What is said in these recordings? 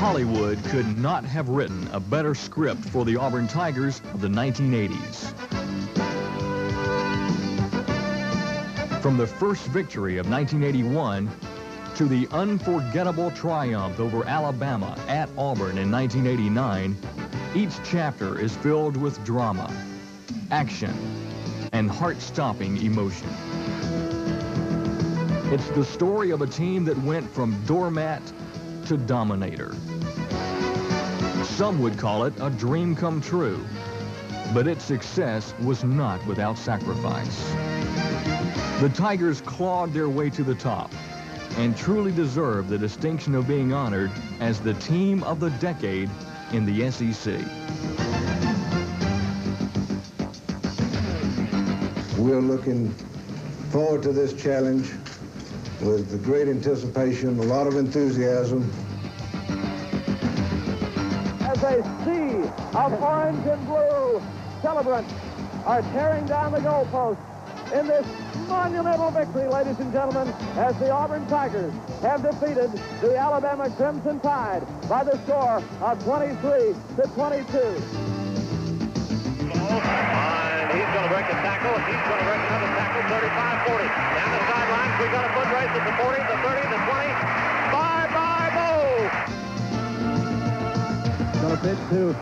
Hollywood could not have written a better script for the Auburn Tigers of the 1980s. From the first victory of 1981 to the unforgettable triumph over Alabama at Auburn in 1989, each chapter is filled with drama, action, and heart-stopping emotion. It's the story of a team that went from doormat to dominator. Some would call it a dream come true, but its success was not without sacrifice. The Tigers clawed their way to the top and truly deserve the distinction of being honored as the team of the decade in the SEC. We're looking forward to this challenge with great anticipation, a lot of enthusiasm. As a sea of orange and blue celebrants are tearing down the goalposts in this monumental victory, ladies and gentlemen, as the Auburn Tigers have defeated the Alabama Crimson Tide by the score of 23-22. And he's going to break a tackle, and he's going to break another tackle, 35-40. Down the sidelines, we got a foot race at the 40, the 30, the 20. Bye-bye, Bo! Going to pitch to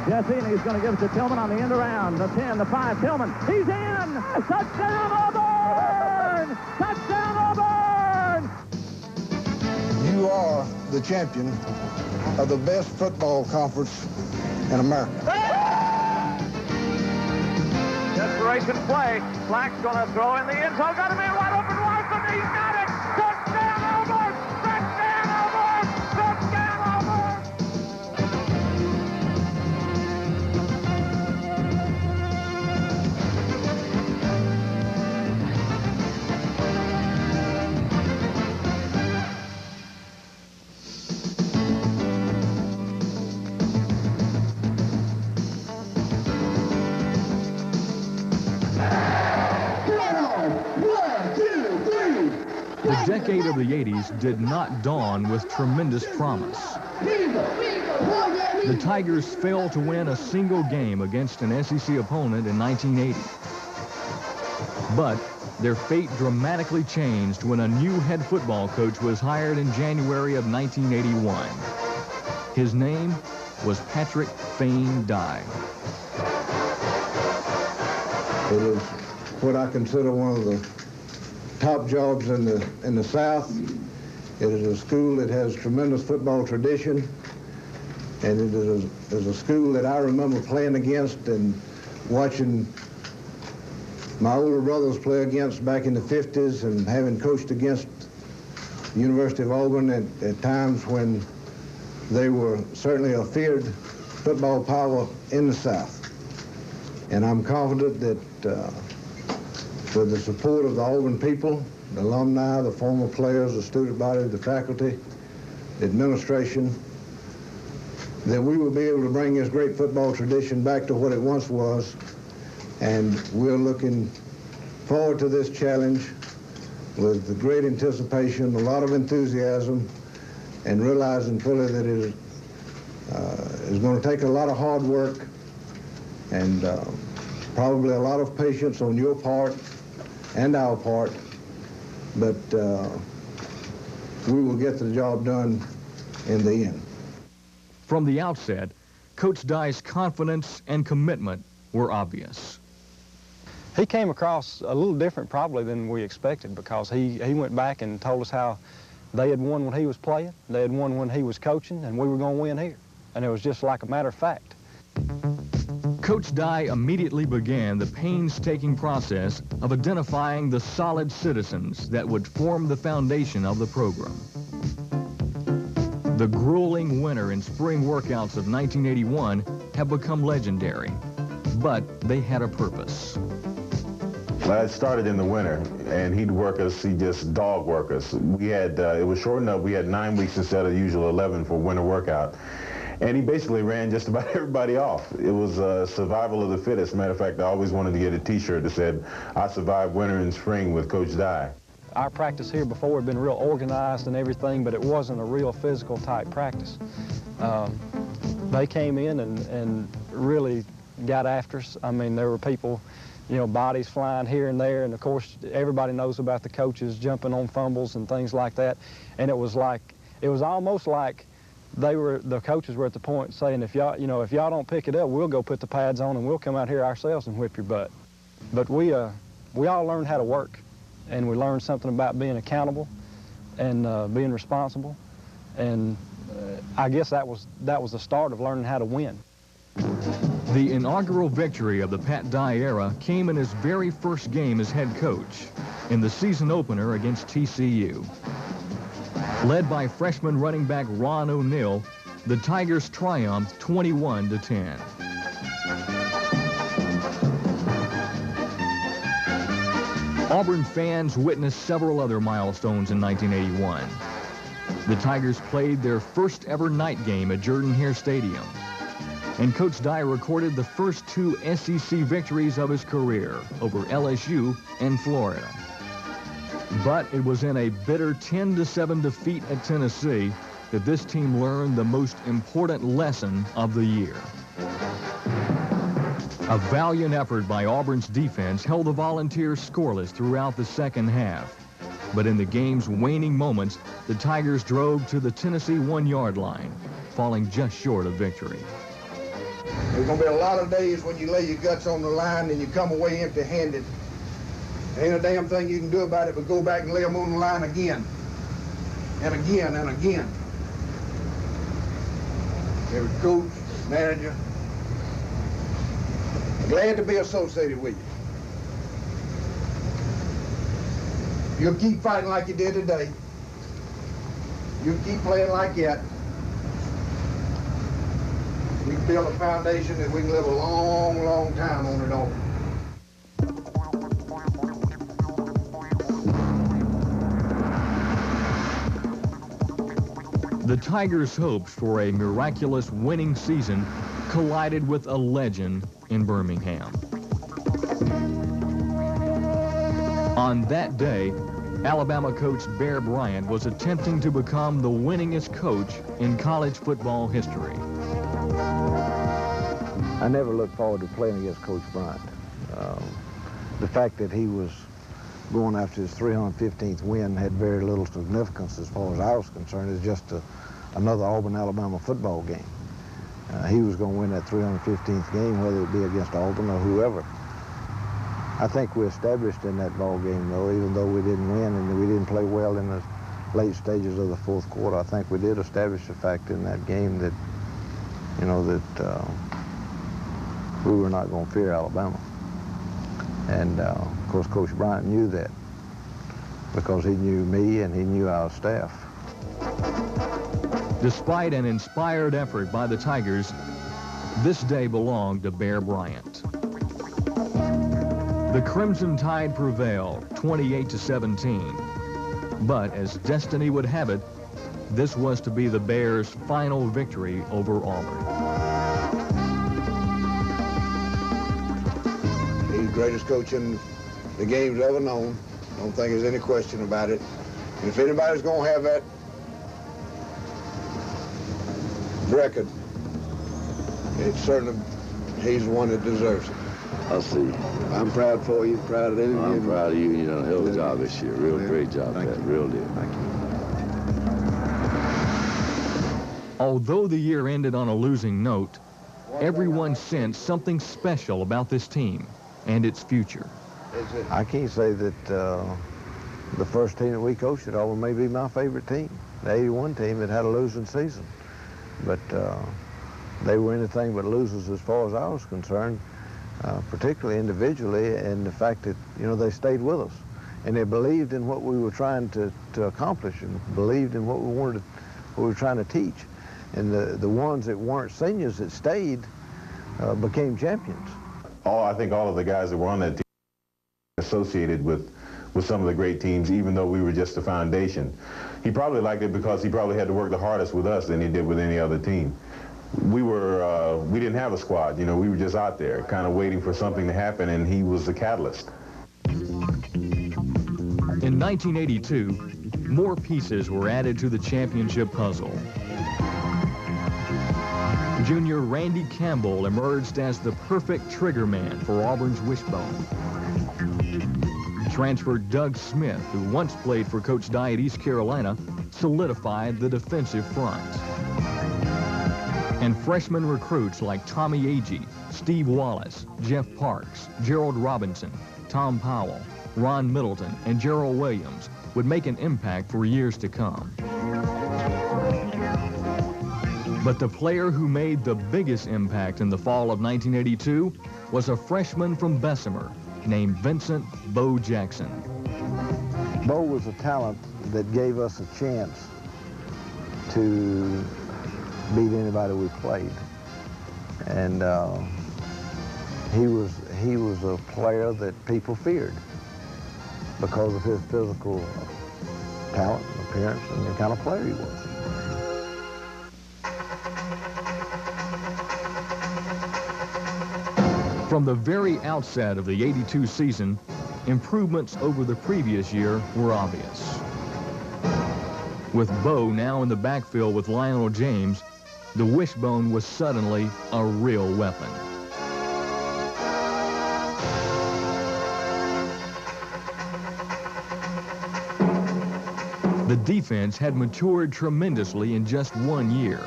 Jesse, and he's going to give it to Tillman on the end around. The 10, the 5, Tillman. He's in! Touchdown, Auburn! Touchdown, Auburn! You are the champion of the best football conference in America. Desperation play. Black's going to throw in the end zone. Got to be wide open, Larson. He's got it! Touchdown, Auburn! Touchdown, Auburn! Touchdown, Auburn! The decade of the 80s did not dawn with tremendous promise. The Tigers failed to win a single game against an SEC opponent in 1980. But their fate dramatically changed when a new head football coach was hired in January of 1981. His name was Patrick Fane Dye. It is what I consider one of the top jobs in the South. It is a school that has tremendous football tradition, and it is a school that I remember playing against and watching my older brothers play against back in the 50s, and having coached against the University of Auburn at times when they were certainly a feared football power in the South. And I'm confident that with the support of the Auburn people, the alumni, the former players, the student body, the faculty, the administration, that we will be able to bring this great football tradition back to what it once was. And we're looking forward to this challenge with great anticipation, a lot of enthusiasm, and realizing fully that it is going to take a lot of hard work and probably a lot of patience on your part and our part, but we will get the job done in the end. From the outset, Coach Dye's confidence and commitment were obvious. He came across a little different probably than we expected, because he went back and told us how they had won when he was playing, they had won when he was coaching, and we were going to win here. And it was just like a matter of fact. Coach Dye immediately began the painstaking process of identifying the solid citizens that would form the foundation of the program. The grueling winter and spring workouts of 1981 have become legendary, but they had a purpose. Well, it started in the winter, and he'd work us, he'd just dog work us. We had, it was short enough, we had 9 weeks instead of the usual 11 for winter workout. And he basically ran just about everybody off. It was survival of the fittest. Matter of fact, I always wanted to get a T-shirt that said, "I survived winter and spring with Coach Dye." Our practice here before had been real organized and everything, but it wasn't a real physical type practice. They came in and really got after us. I mean, there were people, you know, bodies flying here and there, and of course everybody knows about the coaches jumping on fumbles and things like that. And it was almost like the coaches were at the point saying, if y'all don't pick it up, we'll go put the pads on and we'll come out here ourselves and whip your butt. But we all learned how to work, and we learned something about being accountable and being responsible. And I guess that was the start of learning how to win. The inaugural victory of the Pat Dye era came in his very first game as head coach in the season opener against TCU. Led by freshman running back Ron O'Neal, the Tigers triumphed 21-10. Auburn fans witnessed several other milestones in 1981. The Tigers played their first ever night game at Jordan-Hare Stadium. And Coach Dye recorded the first 2 SEC victories of his career over LSU and Florida. But it was in a bitter 10-7 defeat at Tennessee that this team learned the most important lesson of the year. A valiant effort by Auburn's defense held the Volunteers scoreless throughout the second half. But in the game's waning moments, the Tigers drove to the Tennessee 1-yard line, falling just short of victory. There's going to be a lot of days when you lay your guts on the line and you come away empty-handed. There ain't a damn thing you can do about it but go back and lay them on the line again. And again and again. Every coach, manager, glad to be associated with you. You'll keep fighting like you did today. You'll keep playing like that. We can build a foundation that we can live a long, long time on and on. The Tigers' hopes for a miraculous winning season collided with a legend in Birmingham. On that day, Alabama coach Bear Bryant was attempting to become the winningest coach in college football history. I never looked forward to playing against Coach Bryant. The fact that he was going after his 315th win had very little significance as far as I was concerned. It's just another Auburn-Alabama football game. He was going to win that 315th game, whether it be against Auburn or whoever. I think we established in that ball game, though, even though we didn't win and we didn't play well in the late stages of the fourth quarter, I think we did establish the fact in that game that, you know, that we were not going to fear Alabama. And, of course, Coach Bryant knew that because he knew me and he knew our staff. Despite an inspired effort by the Tigers, this day belonged to Bear Bryant. The Crimson Tide prevailed, 28-17. But as destiny would have it, this was to be the Bears' final victory over Auburn. He's the greatest coach in the game's ever known. I don't think there's any question about it. And if anybody's going to have that record, it's certainly he's the one that deserves it. I'll see. I'm proud for you, proud of them. I'm proud of you. You done a hell of a job this year. Real great job, Pat. Real deal. Thank you. Although the year ended on a losing note, everyone sensed something special about this team and its future. I can't say that the first team that we coached at Auburn may be my favorite team. The 81 team that had a losing season. But they were anything but losers as far as I was concerned, particularly individually, and the fact that, you know, they stayed with us. And they believed in what we were trying to accomplish and believed in what we wanted, what we were trying to teach. And the ones that weren't seniors that stayed became champions. I think all of the guys that were on that team associated with some of the great teams, even though we were just the foundation. He probably liked it because he probably had to work the hardest with us than he did with any other team. We didn't have a squad, you know, we were just out there kind of waiting for something to happen, and he was the catalyst. In 1982, more pieces were added to the championship puzzle. Junior Randy Campbell emerged as the perfect trigger man for Auburn's wishbone. Transfer Doug Smith, who once played for Coach Dye at East Carolina, solidified the defensive front. And freshman recruits like Tommy Agee, Steve Wallace, Jeff Parks, Gerald Robinson, Tom Powell, Ron Middleton, and Gerald Williams would make an impact for years to come. But the player who made the biggest impact in the fall of 1982 was a freshman from Bessemer named Vincent Bo Jackson. Bo was a talent that gave us a chance to beat anybody we played. And he was a player that people feared because of his physical talent and appearance and the kind of player he was. From the very outset of the '82 season, improvements over the previous year were obvious. With Bo now in the backfield with Lionel James, the wishbone was suddenly a real weapon. The defense had matured tremendously in just 1 year.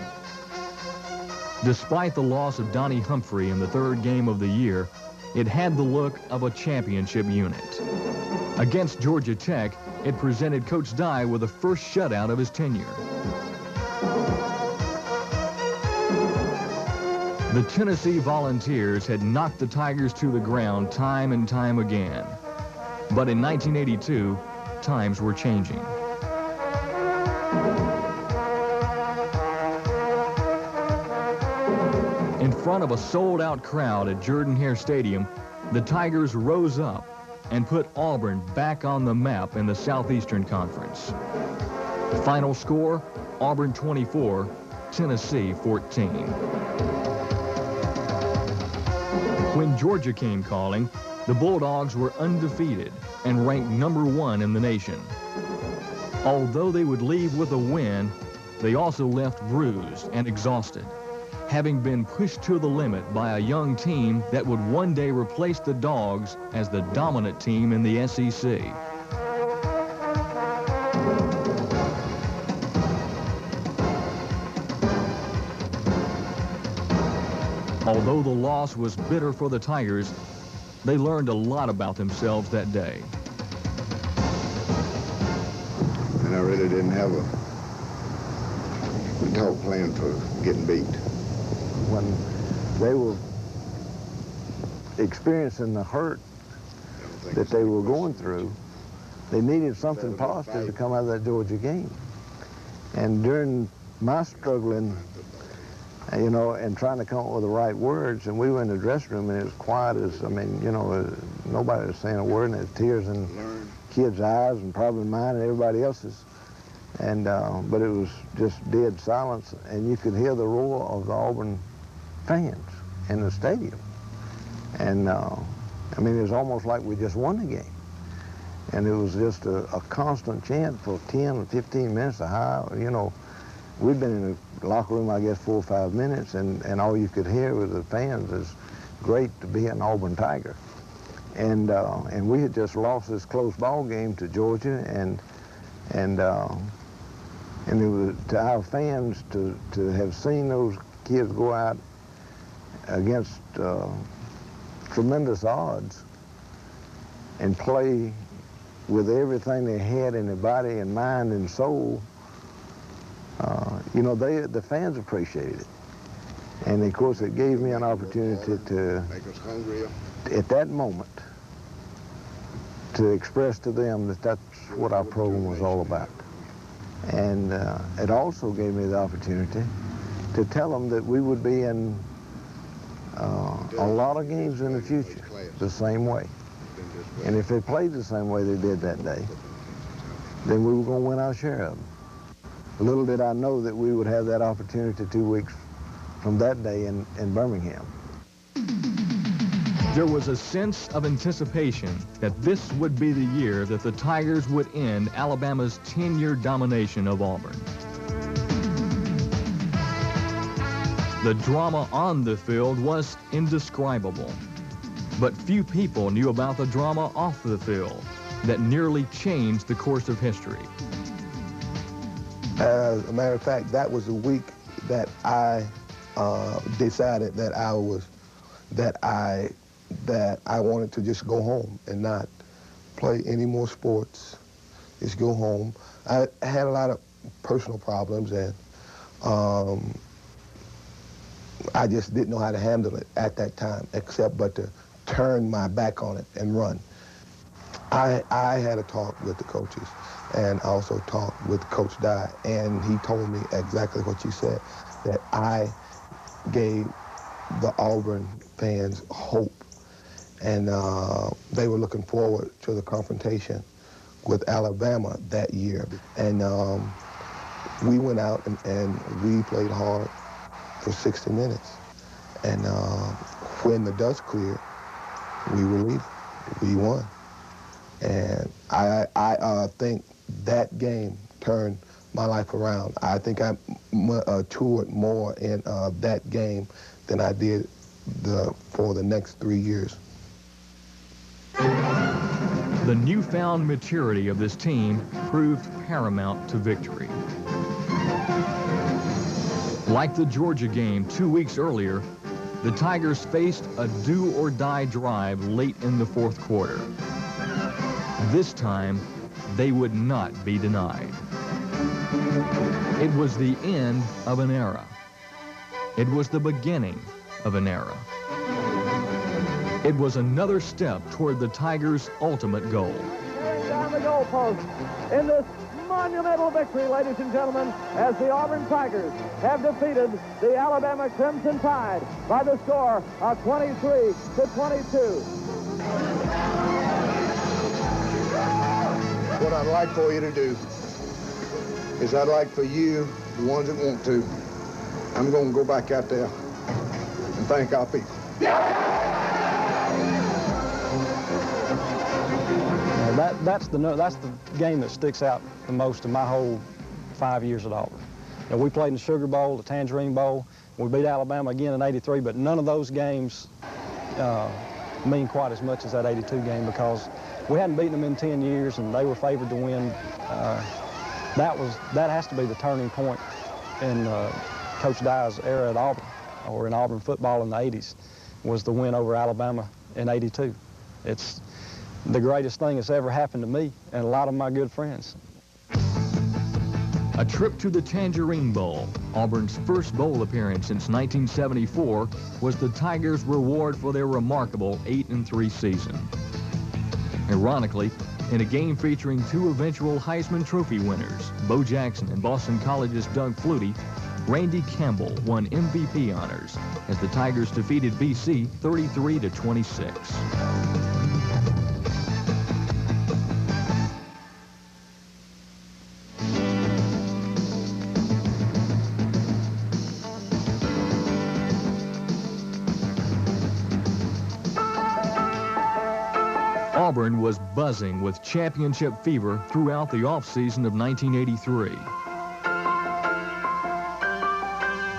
Despite the loss of Donnie Humphrey in the third game of the year, it had the look of a championship unit. Against Georgia Tech, it presented Coach Dye with the first shutout of his tenure. The Tennessee Volunteers had knocked the Tigers to the ground time and time again. But in 1982, times were changing. In front of a sold-out crowd at Jordan-Hare Stadium, the Tigers rose up and put Auburn back on the map in the Southeastern Conference. The final score, Auburn 24, Tennessee 14. When Georgia came calling, the Bulldogs were undefeated and ranked #1 in the nation. Although they would leave with a win, they also left bruised and exhausted, having been pushed to the limit by a young team that would one day replace the Dogs as the dominant team in the SEC. Although the loss was bitter for the Tigers, they learned a lot about themselves that day. And I really didn't have a talk plan for getting beat. When they were experiencing the hurt that they were going through, they needed something positive to come out of that Georgia game. And during my struggling, you know, and trying to come up with the right words, and we were in the dressing room and it was quiet as, I mean, you know, nobody was saying a word, and there's tears in kids' eyes and probably mine and everybody else's. And, but it was just dead silence, and you could hear the roar of the Auburn fans in the stadium. And, I mean, it was almost like we just won the game. And it was just a constant chant for 10 or 15 minutes, you know. We'd been in the locker room, I guess, 4 or 5 minutes, and all you could hear was the fans. It's great to be an Auburn Tiger. And we had just lost this close ball game to Georgia, and it was to our fans to have seen those kids go out against tremendous odds and play with everything they had in their body and mind and soul. You know, the fans appreciated it. And of course, it gave me an opportunity to, at that moment, to express to them that that's what our program was all about. And it also gave me the opportunity to tell them that we would be in a lot of games in the future the same way. And if they played the same way they did that day, then we were going to win our share of them. Little did I know that we would have that opportunity 2 weeks from that day in Birmingham. There was a sense of anticipation that this would be the year that the Tigers would end Alabama's 10-year domination of Auburn. The drama on the field was indescribable. But few people knew about the drama off the field that nearly changed the course of history. As a matter of fact, that was the week that I decided that I wanted to just go home and not play any more sports. Just go home. I had a lot of personal problems, and I just didn't know how to handle it at that time, except but to turn my back on it and run. I had a talk with the coaches, and also talked with Coach Dye, and he told me exactly what you said, that I gave the Auburn fans hope, and they were looking forward to the confrontation with Alabama that year. And we went out and we played hard for 60 minutes. And when the dust cleared, we were leading. We won. And I think that game turned my life around. I think I toured more in that game than I did for the next 3 years. The newfound maturity of this team proved paramount to victory. Like the Georgia game 2 weeks earlier, the Tigers faced a do-or-die drive late in the fourth quarter. This time, they would not be denied. It was the end of an era. It was the beginning of an era. It was another step toward the Tigers' ultimate goal. Tearing down the goalpost in this monumental victory, ladies and gentlemen, as the Auburn Tigers have defeated the Alabama Crimson Tide by the score of 23-22. What I'd like for you to do is I'd like for you, the ones that want to, I'm going to go back out there and thank our people. That's the game that sticks out the most in my whole 5 years at Auburn. You know, we played in the Sugar Bowl, the Tangerine Bowl. We beat Alabama again in '83, but none of those games mean quite as much as that '82 game, because we hadn't beaten them in 10 years, and they were favored to win. That has to be the turning point in Coach Dye's era at Auburn, or in Auburn football in the '80s, was the win over Alabama in '82. It's the greatest thing that's ever happened to me and a lot of my good friends. A trip to the Tangerine Bowl, Auburn's first bowl appearance since 1974, was the Tigers' reward for their remarkable 8-3 season. Ironically, in a game featuring two eventual Heisman Trophy winners, Bo Jackson and Boston College's Doug Flutie, Randy Campbell won MVP honors as the Tigers defeated BC 33-26. Auburn was buzzing with championship fever throughout the offseason of 1983.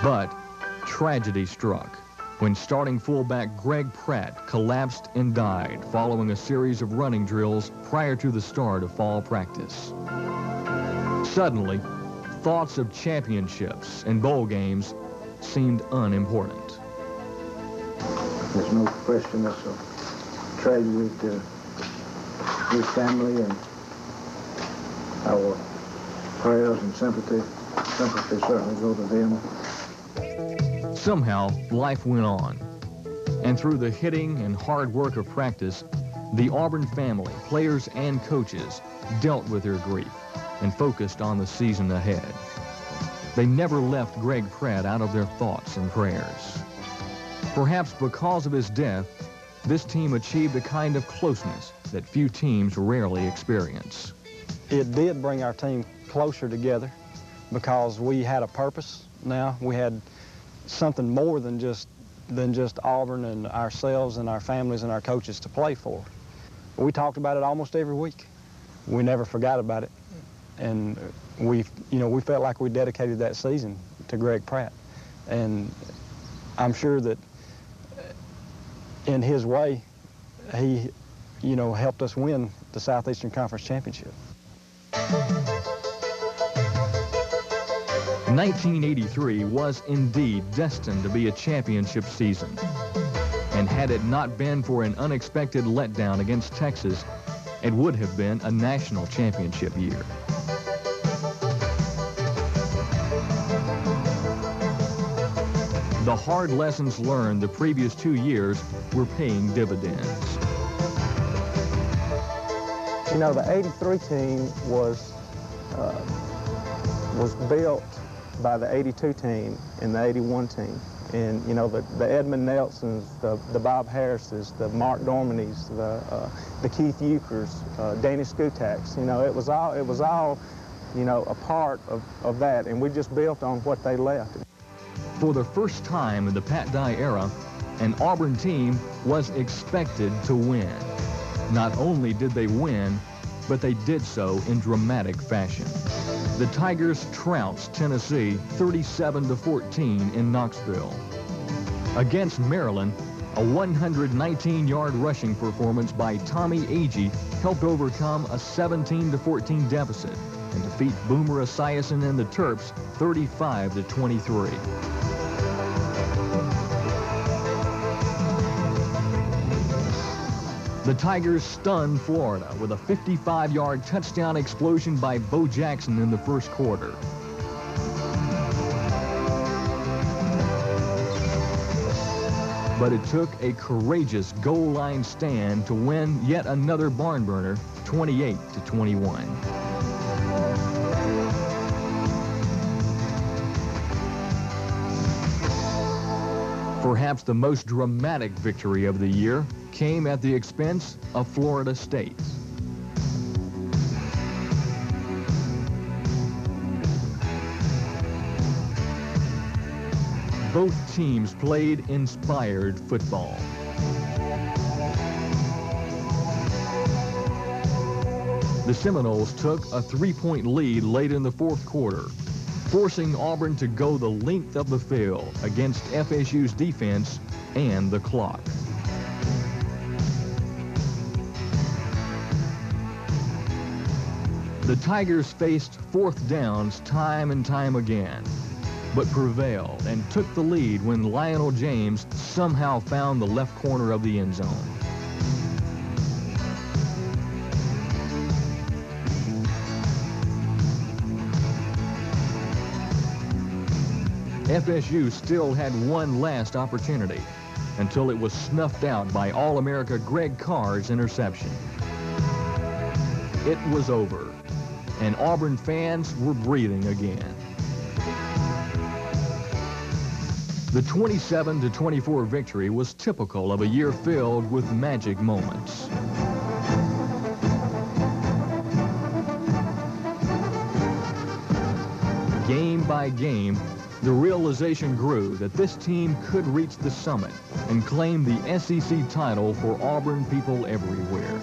But tragedy struck when starting fullback Greg Pratt collapsed and died following a series of running drills prior to the start of fall practice. Suddenly, thoughts of championships and bowl games seemed unimportant. There's no question it's a tragedy to his family, and our prayers and sympathy certainly go to them. Somehow, life went on. And through the hitting and hard work of practice, the Auburn family, players and coaches, dealt with their grief and focused on the season ahead. They never left Greg Pratt out of their thoughts and prayers. Perhaps because of his death, this team achieved a kind of closeness that few teams rarely experience. It did bring our team closer together because we had a purpose now. We had something more than just Auburn and ourselves and our families and our coaches to play for. We talked about it almost every week. We never forgot about it. And we felt like we dedicated that season to Greg Pratt. And I'm sure that in his way, he, you know, helped us win the Southeastern Conference Championship. 1983 was indeed destined to be a championship season. And had it not been for an unexpected letdown against Texas, it would have been a national championship year. The hard lessons learned the previous 2 years were paying dividends. You know, the 83 team was built by the 82 team and the 81 team. And, you know, the Edmund Nelsons, the Bob Harrises, the Mark Dormanys, the Keith Euchers, Danny Skutaks, you know, it was all, you know, a part of that, and we just built on what they left. For the first time in the Pat Dye era, an Auburn team was expected to win. Not only did they win, but they did so in dramatic fashion. The Tigers trounced Tennessee 37-14 in Knoxville. Against Maryland, a 119-yard rushing performance by Tommy Agee helped overcome a 17-14 deficit and defeat Boomer Esiason and the Terps 35-23. The Tigers stunned Florida with a 55-yard touchdown explosion by Bo Jackson in the first quarter. But it took a courageous goal line stand to win yet another barn burner, 28-21. Perhaps the most dramatic victory of the year came at the expense of Florida State. Both teams played inspired football. The Seminoles took a 3-point lead late in the fourth quarter, forcing Auburn to go the length of the field against FSU's defense and the clock. The Tigers faced fourth downs time and time again, but prevailed and took the lead when Lionel James somehow found the left corner of the end zone. FSU still had one last opportunity until it was snuffed out by All-America Greg Carr's interception. It was over, and Auburn fans were breathing again. The 27-24 victory was typical of a year filled with magic moments. Game by game, the realization grew that this team could reach the summit and claim the SEC title for Auburn people everywhere.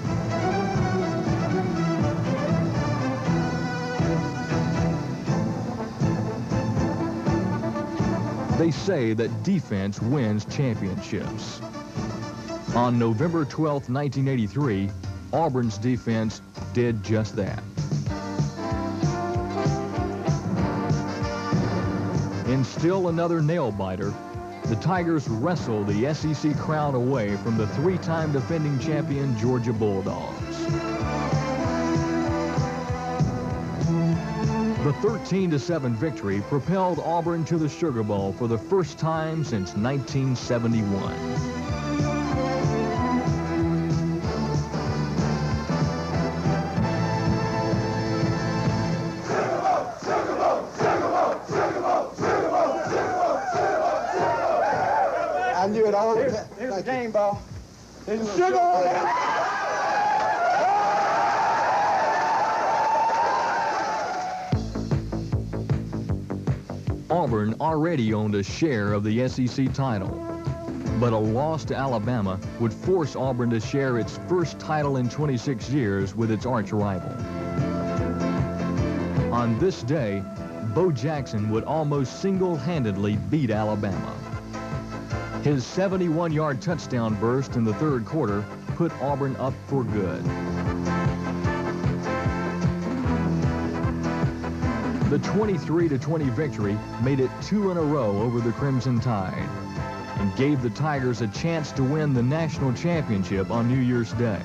They say that defense wins championships. On November 12, 1983, Auburn's defense did just that. In still another nail-biter, the Tigers wrestled the SEC crown away from the three-time defending champion Georgia Bulldogs. The 13-7 victory propelled Auburn to the Sugar Bowl for the first time since 1971. I knew it all. Here's the game ball. Sugar! Auburn already owned a share of the SEC title, but a loss to Alabama would force Auburn to share its first title in 26 years with its arch rival. On this day, Bo Jackson would almost single-handedly beat Alabama. His 71-yard touchdown burst in the third quarter put Auburn up for good. The 23-20 victory made it 2 in a row over the Crimson Tide and gave the Tigers a chance to win the national championship on New Year's Day.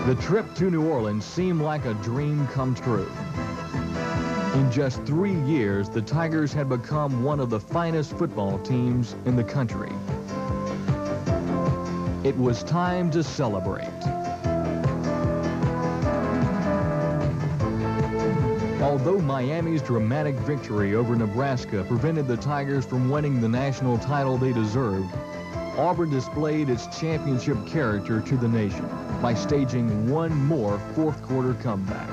The trip to New Orleans seemed like a dream come true. In just 3 years, the Tigers had become one of the finest football teams in the country. It was time to celebrate. Although Miami's dramatic victory over Nebraska prevented the Tigers from winning the national title they deserved, Auburn displayed its championship character to the nation by staging one more fourth-quarter comeback.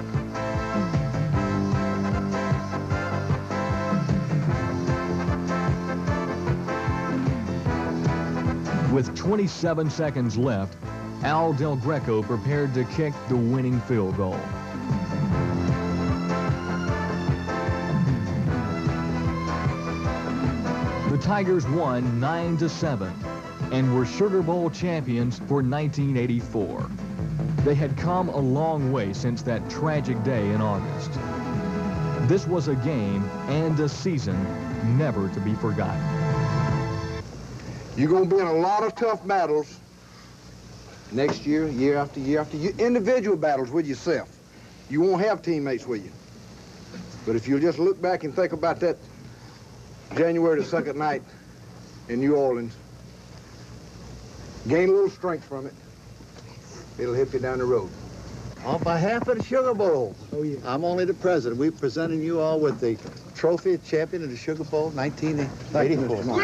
With 27 seconds left, Al Del Greco prepared to kick the winning field goal. The Tigers won 9-7 and were Sugar Bowl champions for 1984. They had come a long way since that tragic day in August. This was a game and a season never to be forgotten. You're going to be in a lot of tough battles next year, year after year after year, individual battles with yourself. You won't have teammates with you. But if you'll just look back and think about that January the 2nd night in New Orleans, gain a little strength from it, it'll help you down the road. On behalf of the Sugar Bowl, I'm only the president. We're presenting you all with the trophy champion of the Sugar Bowl 1984.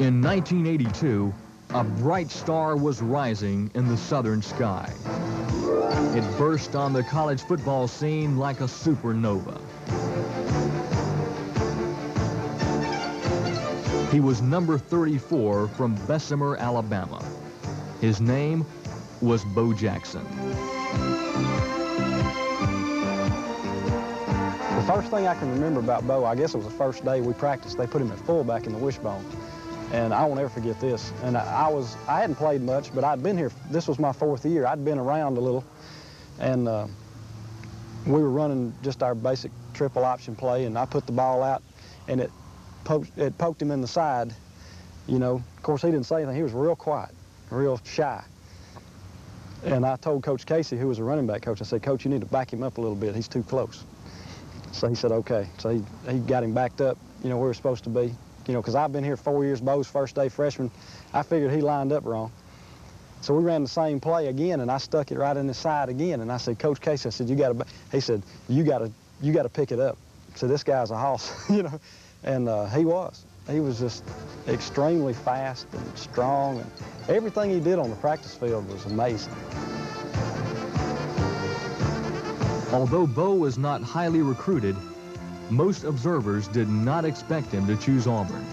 In 1982, a bright star was rising in the southern sky. It burst on the college football scene like a supernova. He was number 34 from Bessemer, Alabama. His name was Bo Jackson. The first thing I can remember about Bo, I guess it was the first day we practiced. They put him at fullback in the wishbone. And I won't ever forget this. And I hadn't played much, but I'd been here. This was my 4th year. I'd been around a little. And we were running just our basic triple option play, and I put the ball out, and it poked him in the side. You know, of course, he didn't say anything. He was real quiet, real shy. And I told Coach Casey, who was a running back coach, I said, Coach, you need to back him up a little bit. He's too close. So he said, okay. So he got him backed up, you know, where we're supposed to be. You know, because I've been here 4 years, Bo's first day freshman. I figured he lined up wrong. So we ran the same play again, and I stuck it right in the side again. And I said, Coach Casey, I said, he said, you got to pick it up. So this guy's a hoss, you know. And he was. He was just extremely fast and strong. And everything he did on the practice field was amazing. Although Bo was not highly recruited, most observers did not expect him to choose Auburn.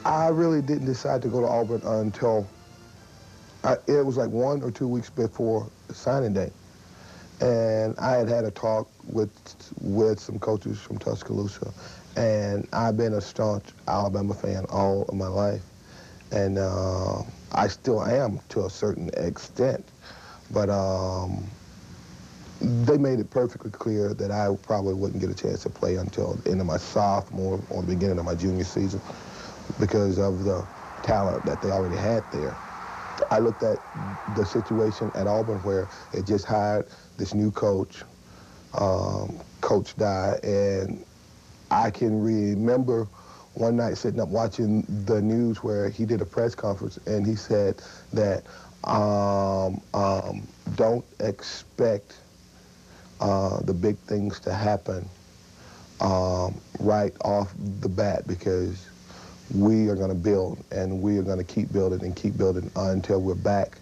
I really didn't decide to go to Auburn until it was like 1 or 2 weeks before the signing day. And I had a talk with some coaches from Tuscaloosa, and I've been a staunch Alabama fan all of my life. And I still am to a certain extent, but they made it perfectly clear that I probably wouldn't get a chance to play until the end of my sophomore or the beginning of my junior season because of the talent that they already had there. I looked at the situation at Auburn where it just hired this new coach, Coach Dye, and I can remember one night sitting up watching the news where he did a press conference and he said that don't expect the big things to happen right off the bat because we are going to build and we are going to keep building until we're back.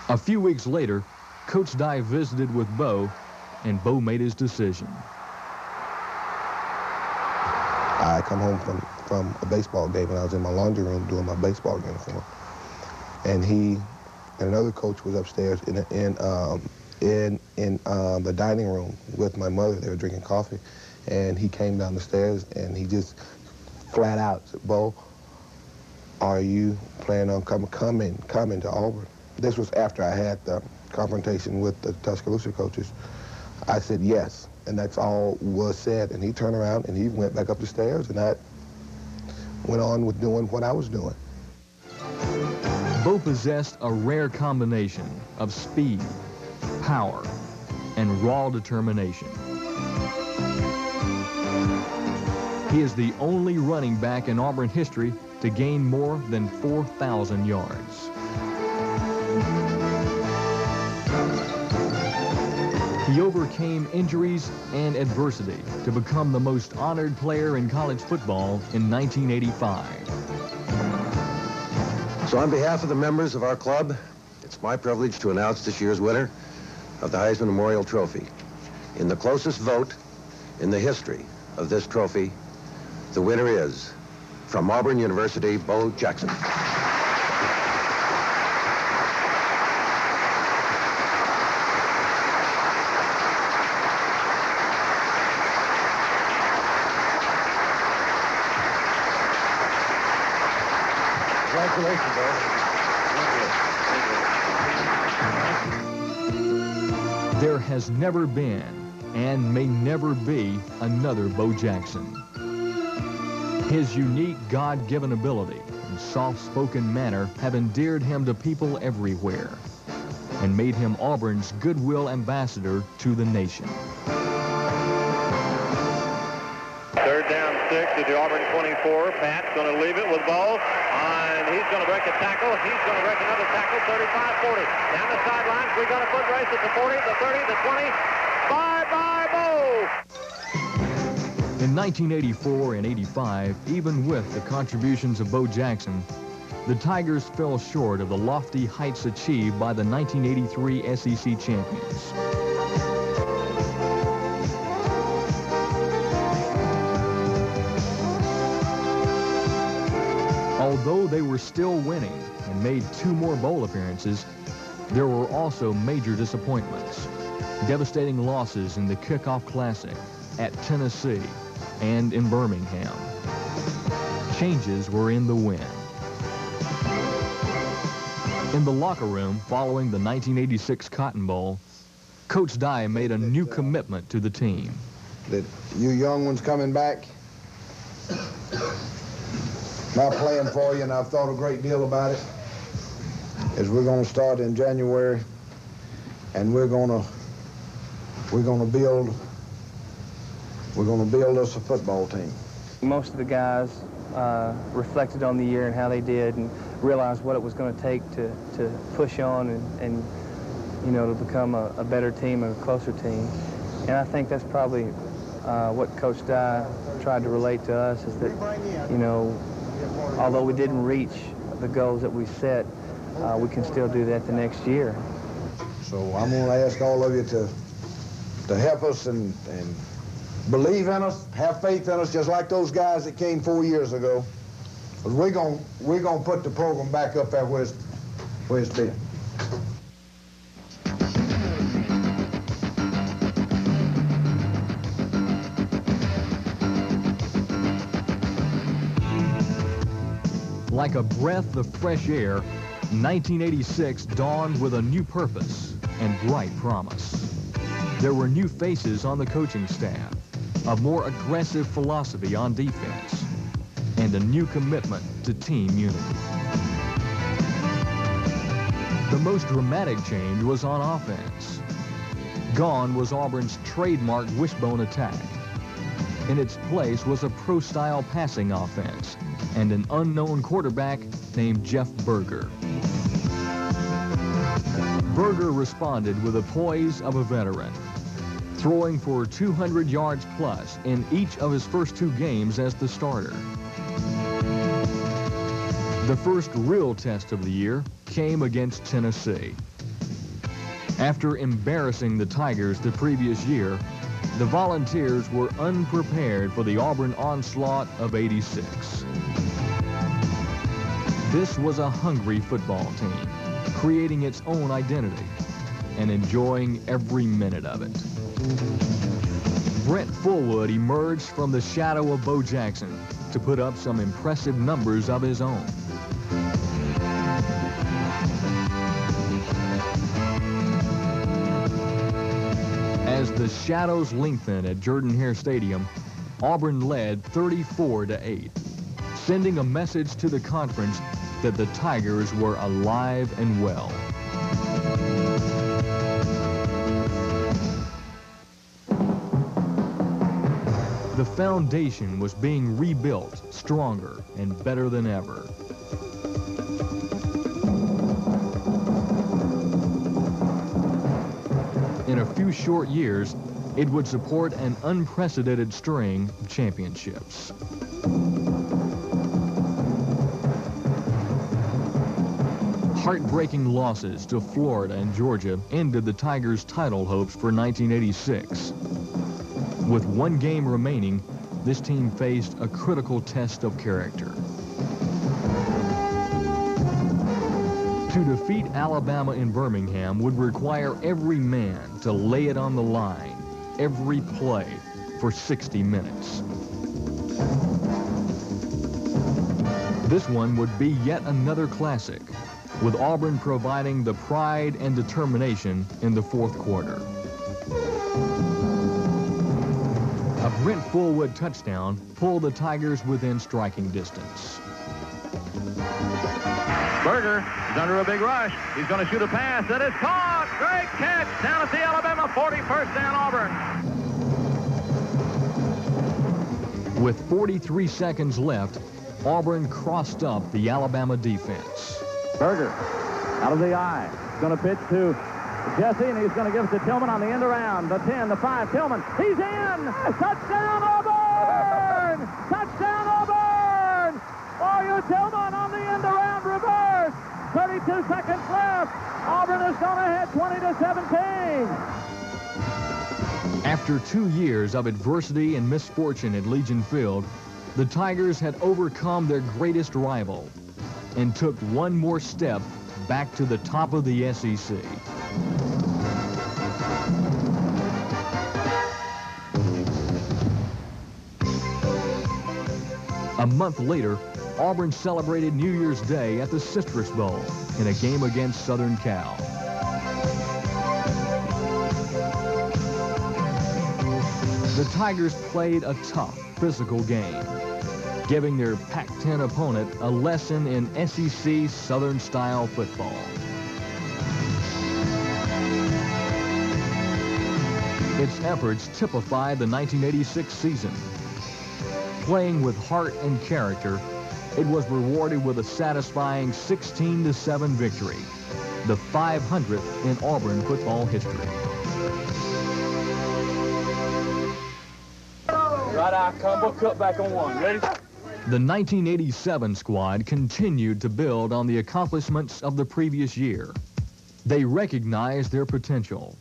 A few weeks later, Coach Dye visited with Bo, and Bo made his decision. I come home from a baseball game, and I was in my laundry room doing my baseball uniform. And he and another coach was upstairs in the dining room with my mother. They were drinking coffee. And he came down the stairs, and he just flat out said, "Bo, are you planning on coming to Auburn?" This was after I had the confrontation with the Tuscaloosa coaches. I said yes, and that's all was said. And he turned around and he went back up the stairs, and I went on with doing what I was doing. Bo possessed a rare combination of speed, power, and raw determination. He is the only running back in Auburn history to gain more than 4,000 yards. He overcame injuries and adversity to become the most honored player in college football in 1985. So on behalf of the members of our club, it's my privilege to announce this year's winner of the Heisman Memorial Trophy. In the closest vote in the history of this trophy, the winner is, from Auburn University, Bo Jackson. Congratulations, Bo. There has never been and may never be another Bo Jackson. His unique God-given ability and soft-spoken manner have endeared him to people everywhere and made him Auburn's goodwill ambassador to the nation. Third down 6 at the Auburn 24. Pat's going to leave it with Bo, and he's going to break a tackle. He's going to break another tackle, 35-40. Down the sidelines, we got a foot race at the 40, the 30, the 20. Bye-bye, Bo! In 1984 and 85, even with the contributions of Bo Jackson, the Tigers fell short of the lofty heights achieved by the 1983 SEC champions. Although they were still winning and made 2 more bowl appearances, there were also major disappointments. Devastating losses in the Kickoff Classic, at Tennessee, and in Birmingham. Changes were in the wind. In the locker room following the 1986 Cotton Bowl, Coach Dye made a new commitment to the team. That you young ones coming back, my plan for you, and I've thought a great deal about it, is we're going to start in January, and we're going to build us a football team. Most of the guys reflected on the year and how they did, and realized what it was going to take to push on and you know, to become a better team and a closer team. And I think that's probably what Coach Dye tried to relate to us, is that, you know, although we didn't reach the goals that we set, we can still do that the next year. So I'm going to ask all of you to help us and believe in us, have faith in us, just like those guys that came 4 years ago. But we're gonna put the program back up there where it's been. Like a breath of fresh air, 1986 dawned with a new purpose and bright promise. There were new faces on the coaching staff, a more aggressive philosophy on defense, and a new commitment to team unity. The most dramatic change was on offense. Gone was Auburn's trademark wishbone attack. In its place was a pro-style passing offense and an unknown quarterback named Jeff Berger. Berger responded with the poise of a veteran, throwing for 200 yards plus in each of his first 2 games as the starter. The first real test of the year came against Tennessee. After embarrassing the Tigers the previous year, the Volunteers were unprepared for the Auburn onslaught of '86. This was a hungry football team, creating its own identity and enjoying every minute of it. Brent Fullwood emerged from the shadow of Bo Jackson to put up some impressive numbers of his own. As the shadows lengthened at Jordan-Hare Stadium, Auburn led 34-8, sending a message to the conference that the Tigers were alive and well. The foundation was being rebuilt stronger and better than ever. In a few short years, it would support an unprecedented string of championships. Heartbreaking losses to Florida and Georgia ended the Tigers' title hopes for 1986. With one game remaining, this team faced a critical test of character. To defeat Alabama in Birmingham would require every man to lay it on the line, every play, for 60 minutes. This one would be yet another classic, with Auburn providing the pride and determination in the fourth quarter. A Brent Fullwood touchdown pulled the Tigers within striking distance. Berger is under a big rush. He's going to shoot a pass that is caught. Great catch down at the Alabama 40, first down Auburn. With 43 seconds left, Auburn crossed up the Alabama defense. Berger out of the eye. Going to pitch to Jesse, and he's going to give it to Tillman on the end around. The 10, the 5, Tillman. He's in! Touchdown Auburn! Touchdown Auburn! Mario Tillman on the end around reverse. 32 seconds left. Auburn has gone ahead 20-17. After 2 years of adversity and misfortune at Legion Field, the Tigers had overcome their greatest rival and took one more step back to the top of the SEC. A month later, Auburn celebrated New Year's Day at the Citrus Bowl in a game against Southern Cal. The Tigers played a tough, physical game, giving their Pac-10 opponent a lesson in SEC Southern-style football. Its efforts typified the 1986 season. Playing with heart and character, it was rewarded with a satisfying 16-7 victory, the 500th in Auburn football history. Right eye combo, cut back on one. Ready? The 1987 squad continued to build on the accomplishments of the previous year. They recognized their potential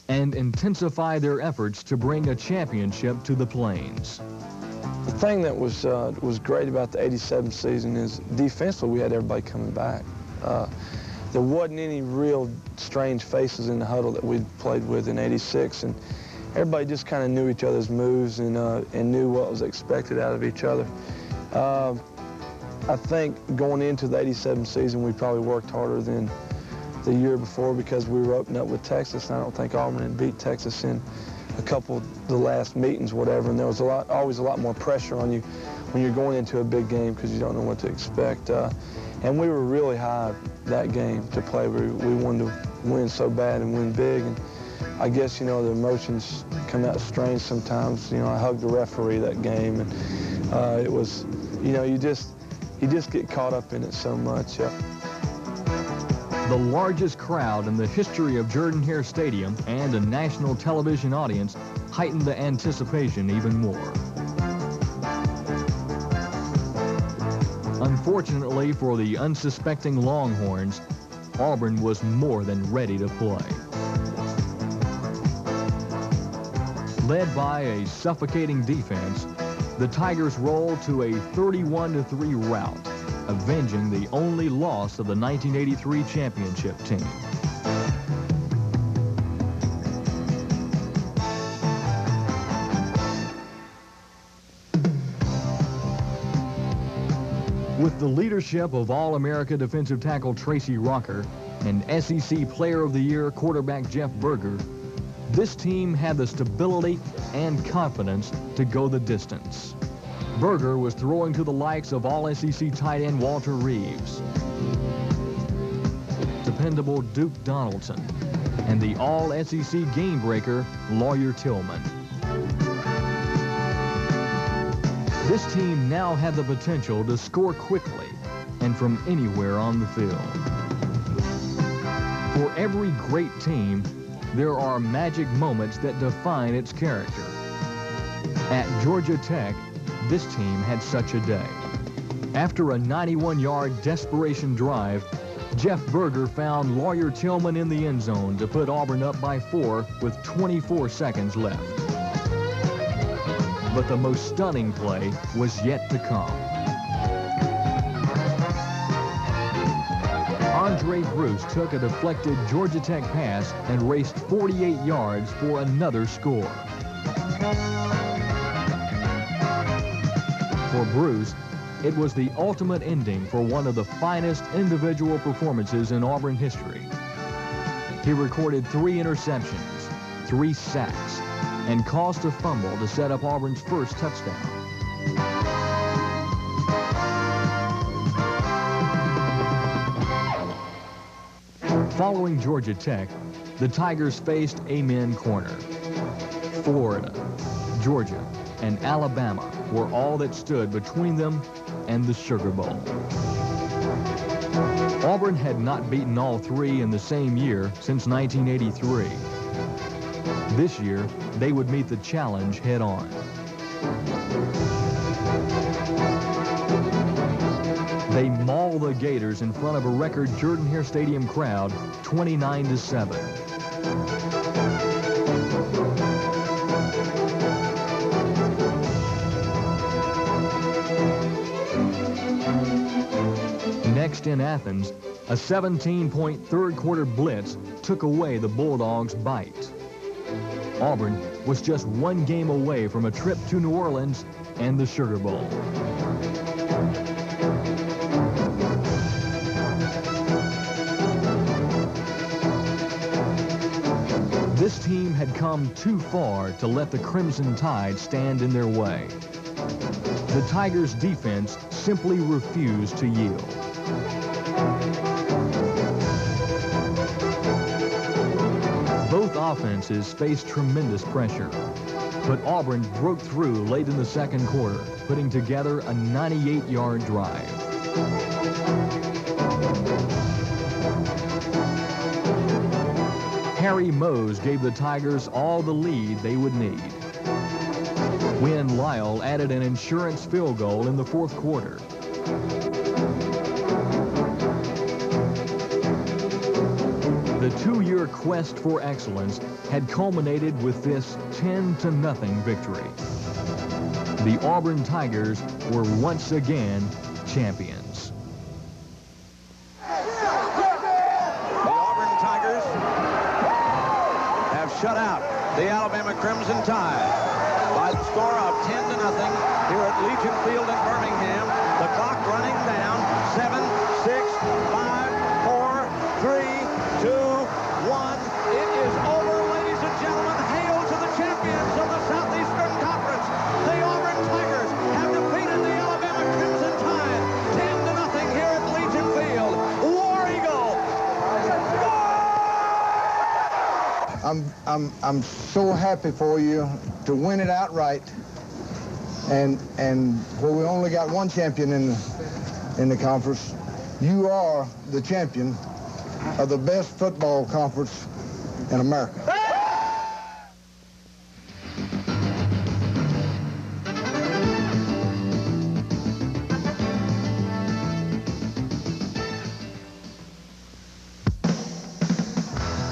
and intensified their efforts to bring a championship to the Plains. The thing that was great about the 87 season is defensively we had everybody coming back. There wasn't any real strange faces in the huddle that we'd played with in 86, and everybody just kind of knew each other's moves and knew what was expected out of each other. I think going into the 87 season, we probably worked harder than the year before because we were opening up with Texas, and I don't think Auburn had beat Texas in a couple of the last meetings, whatever, and there was always a lot more pressure on you when you're going into a big game because you don't know what to expect. And we were really high that game to play. We wanted to win so bad and win big, and I guess, you know, the emotions come out strange sometimes. You know, I hugged the referee that game, and it was, you know, you just get caught up in it so much. The largest crowd in the history of Jordan-Hare Stadium and a national television audience heightened the anticipation even more. Unfortunately for the unsuspecting Longhorns, Auburn was more than ready to play. Led by a suffocating defense, the Tigers rolled to a 31-3 rout, avenging the only loss of the 1983 championship team. With the leadership of All-America defensive tackle Tracy Rocker and SEC Player of the Year quarterback Jeff Berger, this team had the stability and confidence to go the distance. Berger was throwing to the likes of All-SEC tight end Walter Reeves, dependable Duke Donaldson, and the All-SEC game breaker Lawyer Tillman. This team now had the potential to score quickly and from anywhere on the field. For every great team, there are magic moments that define its character. At Georgia Tech, this team had such a day. After a 91-yard desperation drive, Jeff Berger found Lawyer Tillman in the end zone to put Auburn up by 4 with 24 seconds left. But the most stunning play was yet to come. Andre Bruce took a deflected Georgia Tech pass and raced 48 yards for another score. For Bruce, it was the ultimate ending for one of the finest individual performances in Auburn history. He recorded 3 interceptions, 3 sacks, and caused a fumble to set up Auburn's first touchdown. Following Georgia Tech, the Tigers faced a men corner. Florida, Georgia, and Alabama were all that stood between them and the Sugar Bowl. Auburn had not beaten all 3 in the same year since 1983. This year, they would meet the challenge head-on. They mauled the Gators in front of a record Jordan-Hare Stadium crowd, 29-7. Next in Athens, a 17-point third-quarter blitz took away the Bulldogs' bite. Auburn was just 1 game away from a trip to New Orleans and the Sugar Bowl. This team had come too far to let the Crimson Tide stand in their way. The Tigers' defense simply refused to yield. Both offenses faced tremendous pressure, but Auburn broke through late in the second quarter, putting together a 98-yard drive. Harry Mose gave the Tigers all the lead they would need. Win Lyle added an insurance field goal in the fourth quarter. The 2-year quest for excellence had culminated with this 10-0 victory. The Auburn Tigers were once again champions. The Auburn Tigers have shut out the Alabama Crimson Tide by the score of 10-0 here at Legion Field in Birmingham. The clock running down. 7, 6, 5, 4, 3, 2, 1. It is over, ladies and gentlemen. Hail to the champions of the Southeastern Conference. The Auburn Tigers have defeated the Alabama Crimson Tide 10-0 here at Legion Field. War Eagle. I'm so happy for you to win it outright, and where we only got 1 champion in the conference. You are the champion of the best football conference in America.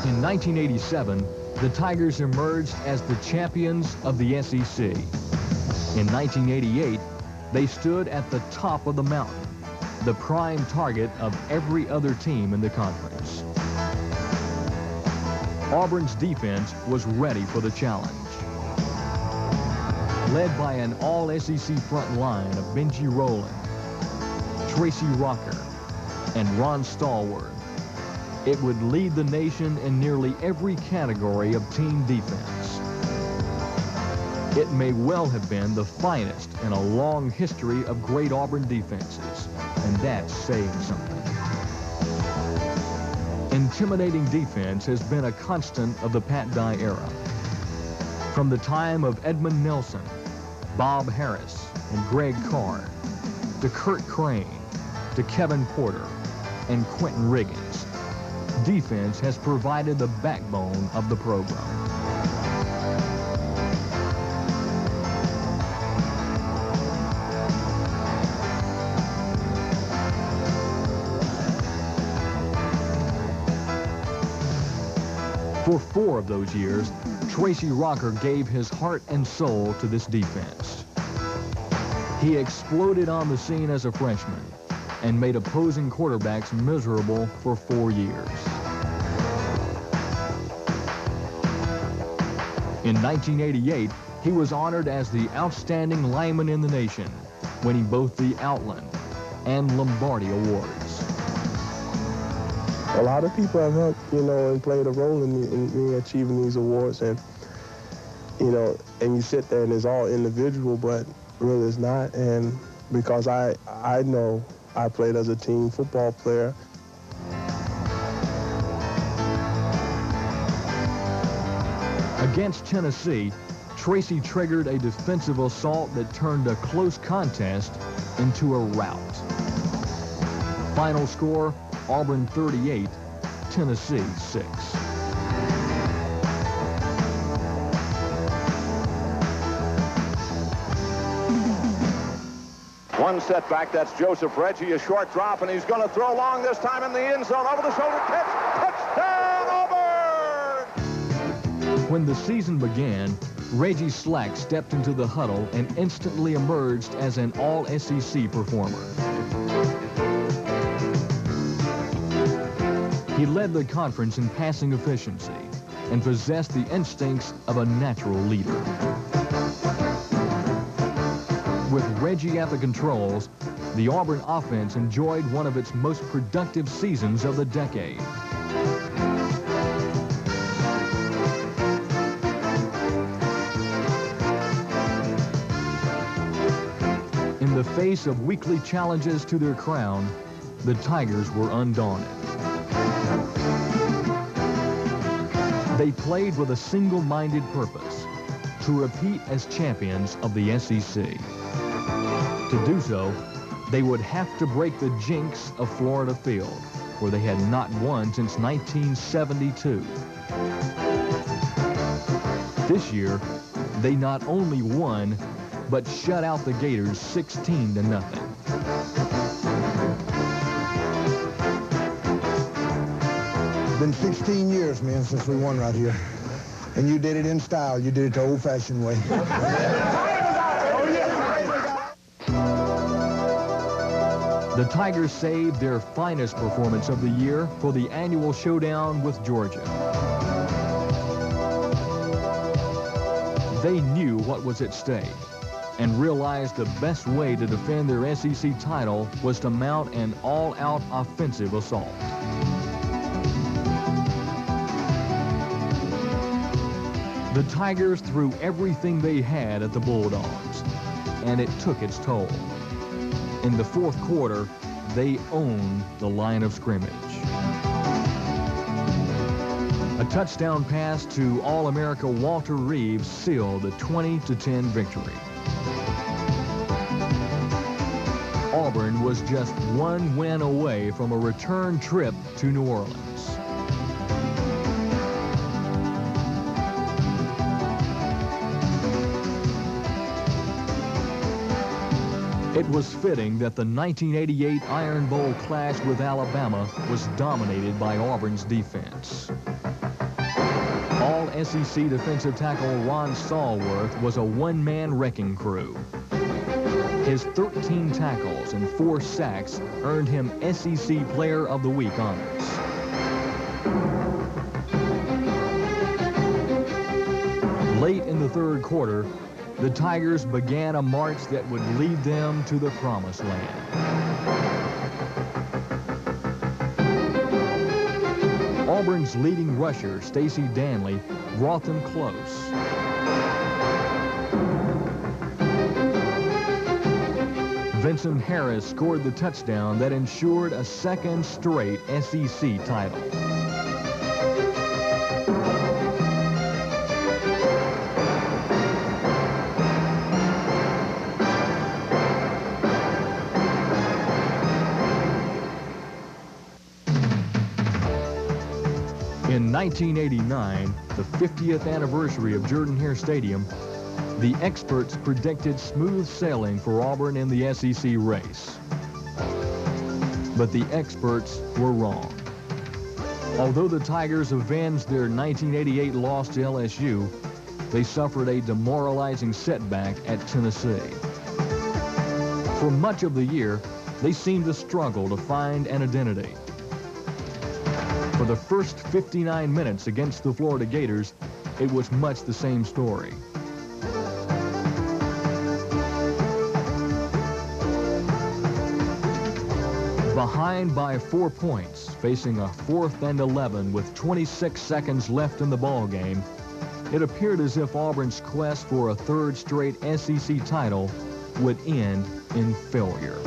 In 1987, the Tigers emerged as the champions of the SEC. In 1988, they stood at the top of the mountain, the prime target of every other team in the conference. Auburn's defense was ready for the challenge. Led by an all-SEC front line of Benji Rowland, Tracy Rocker, and Ron Stallworth, it would lead the nation in nearly every category of team defense. It may well have been the finest in a long history of great Auburn defenses, and that's saying something. Intimidating defense has been a constant of the Pat Dye era. From the time of Edmund Nelson, Bob Harris, and Greg Carr, to Kurt Crane, to Kevin Porter, and Quentin Riggins, defense has provided the backbone of the program. For 4 of those years, Tracy Rocker gave his heart and soul to this defense. He exploded on the scene as a freshman and made opposing quarterbacks miserable for 4 years. In 1988, he was honored as the outstanding lineman in the nation, winning both the Outland and Lombardi awards. A lot of people have helped, and played a role in me achieving these awards. And, and you sit there and it's all individual, but really it's not. And because I know I played as a team football player. Against Tennessee, Tracy triggered a defensive assault that turned a close contest into a rout. Final score, Auburn 38, Tennessee 6. One setback, that's Joseph Reggie, a short drop, and he's going to throw long this time in the end zone, over the shoulder catch, touchdown Auburn! When the season began, Reggie Slack stepped into the huddle and instantly emerged as an all-SEC performer. He led the conference in passing efficiency and possessed the instincts of a natural leader. With Reggie at the controls, the Auburn offense enjoyed one of its most productive seasons of the decade. In the face of weekly challenges to their crown, the Tigers were undaunted. They played with a single-minded purpose, to repeat as champions of the SEC. To do so, they would have to break the jinx of Florida Field, where they had not won since 1972. This year, they not only won, but shut out the Gators 16-0. It's been 16 years, man, since we won right here. And you did it in style. You did it the old-fashioned way. The Tigers saved their finest performance of the year for the annual showdown with Georgia. They knew what was at stake and realized the best way to defend their SEC title was to mount an all-out offensive assault. The Tigers threw everything they had at the Bulldogs, and it took its toll. In the fourth quarter, they owned the line of scrimmage. A touchdown pass to All-America Walter Reeves sealed the 20-10 victory. Auburn was just one win away from a return trip to New Orleans. It was fitting that the 1988 Iron Bowl clash with Alabama was dominated by Auburn's defense. All-SEC defensive tackle Ron Stallworth was a one-man wrecking crew. His 13 tackles and 4 sacks earned him SEC Player of the Week honors. Late in the third quarter, the Tigers began a march that would lead them to the promised land. Auburn's leading rusher, Stacy Danley, brought them close. Vincent Harris scored the touchdown that ensured a second straight SEC title. In 1989, the 50th anniversary of Jordan-Hare Stadium, the experts predicted smooth sailing for Auburn in the SEC race. But the experts were wrong. Although the Tigers avenged their 1988 loss to LSU, they suffered a demoralizing setback at Tennessee. For much of the year, they seemed to struggle to find an identity. For the first 59 minutes against the Florida Gators, it was much the same story. Behind by 4 points, facing a 4th and 11 with 26 seconds left in the ball game, it appeared as if Auburn's quest for a third straight SEC title would end in failure.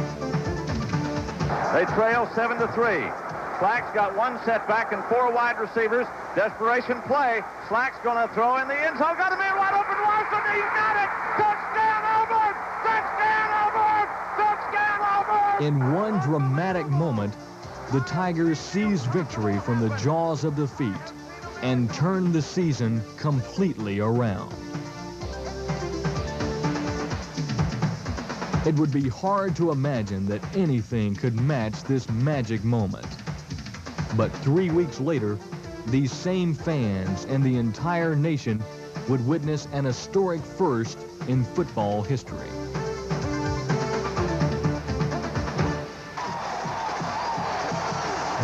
They trail 7-3. Slack's got 1 setback and 4 wide receivers. Desperation play. Slack's going to throw in the end zone. Got a man wide open. Larson, he's got it. Touchdown, Auburn! Touchdown, Auburn! Touchdown, Auburn! In one dramatic moment, the Tigers seized victory from the jaws of defeat and turned the season completely around. It would be hard to imagine that anything could match this magic moment. But 3 weeks later, these same fans and the entire nation would witness an historic first in football history.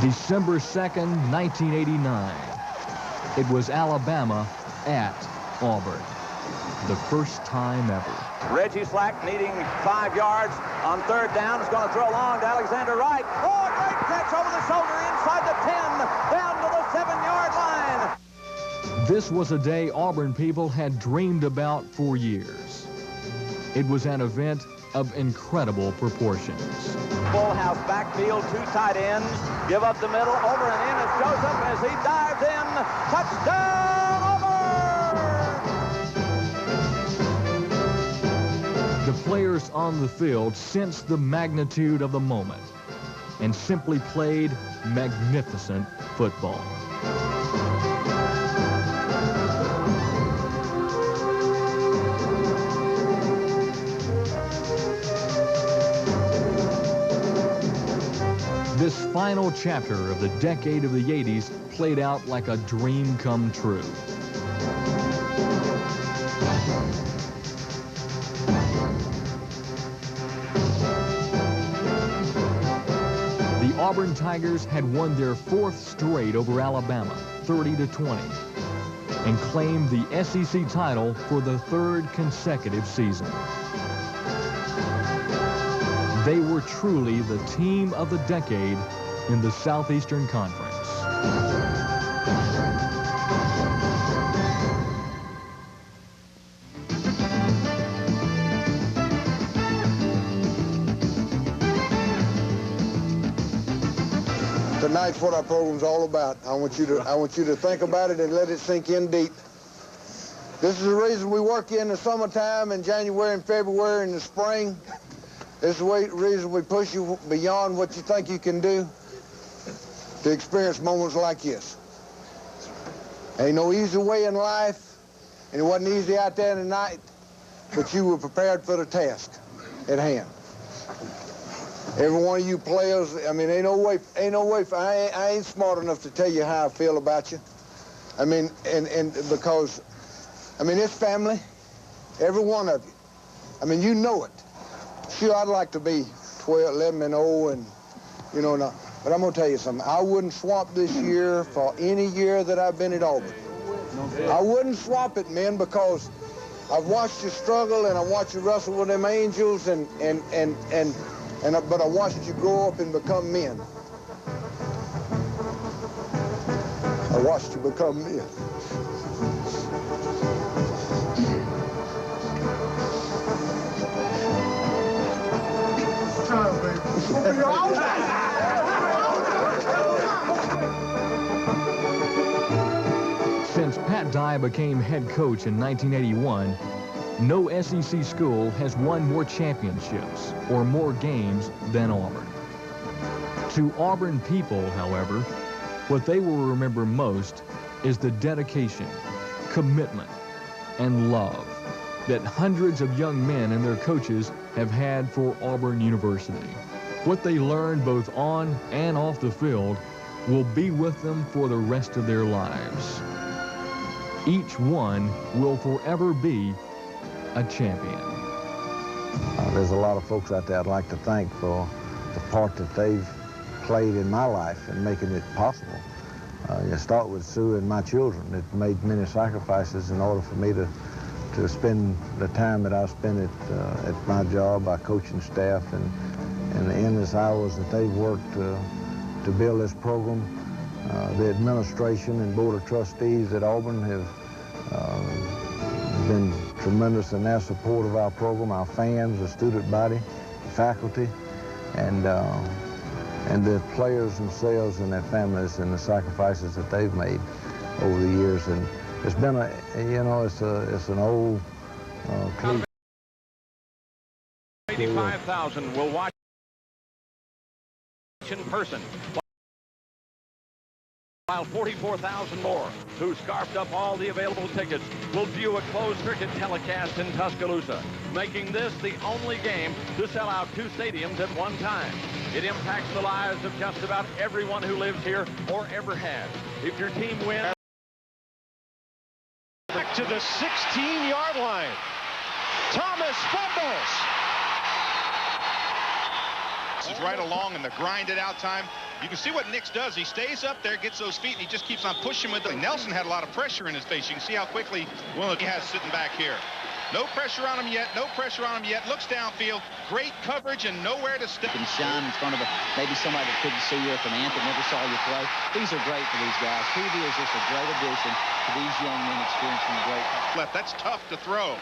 December 2nd, 1989. It was Alabama at Auburn. The first time ever. Reggie Slack needing 5 yards on 3rd down. Is going to throw long to Alexander Wright. Oh, a great catch over the shoulder inside the 10, down to the 7-yard line. This was a day Auburn people had dreamed about for years. It was an event of incredible proportions. Full house backfield, 2 tight ends. Give up the middle, over and in is Joseph as he dives in. Touchdown, Auburn! The players on the field sensed the magnitude of the moment and simply played magnificent football. This final chapter of the decade of the 80s played out like a dream come true. The Auburn Tigers had won their 4th straight over Alabama, 30-20, and claimed the SEC title for the 3rd consecutive season. They were truly the team of the decade in the Southeastern Conference. Tonight's what our program's all about. I want you to think about it and let it sink in deep. This is the reason we work in the summertime, in January and February, in the spring. This is the reason we push you beyond what you think you can do to experience moments like this. Ain't no easy way in life, and it wasn't easy out there in the night, but you were prepared for the task at hand. Every one of you players, I mean, ain't no way, I ain't smart enough to tell you how I feel about you. I mean, and because, I mean, it's family, every one of you. I mean, you know it. Sure, I'd like to be 12, 11 and 0 and, you know, not, but I'm going to tell you something. I wouldn't swap this year for any year that I've been at Auburn. I wouldn't swap it, man, because I've watched you struggle and I watched you wrestle with them angels but I watched you grow up and become men. I watched you become men. Since Pat Dye became head coach in 1981, no SEC school has won more championships or more games than Auburn. To Auburn people, however, what they will remember most is the dedication, commitment, and love that hundreds of young men and their coaches have had for Auburn University. What they learned both on and off the field will be with them for the rest of their lives. Each one will forever be a champion. There's a lot of folks out there I'd like to thank for the part that they've played in my life and making it possible. You start with Sue and my children that made many sacrifices in order for me to spend the time that I spent at my job, our coaching staff, and the endless hours that they've worked to build this program. The administration and board of trustees at Auburn have been tremendous in their support of our program, our fans, the student body, the faculty, and the players themselves and their families and the sacrifices that they've made over the years. And it's been it's an old cliche. 85,000 will watch in person, while 44,000 more, who scarfed up all the available tickets, will view a closed-circuit telecast in Tuscaloosa, making this the only game to sell out two stadiums at one time. It impacts the lives of just about everyone who lives here or ever has. If your team wins... Back to the 16-yard line. Thomas fumbles. Is right along in the grinded out time. You can see what Nix does. He stays up there, gets those feet, and he just keeps on pushing with them. Nelson had a lot of pressure in his face. You can see how quickly he has sitting back here. No pressure on him yet. No pressure on him yet. Looks downfield. Great coverage and nowhere to step. And shine in front of maybe somebody that couldn't see you if an ant that never saw you play. These are great for these guys. TV is just a great addition to these young men experiencing great. Left. That's tough to throw.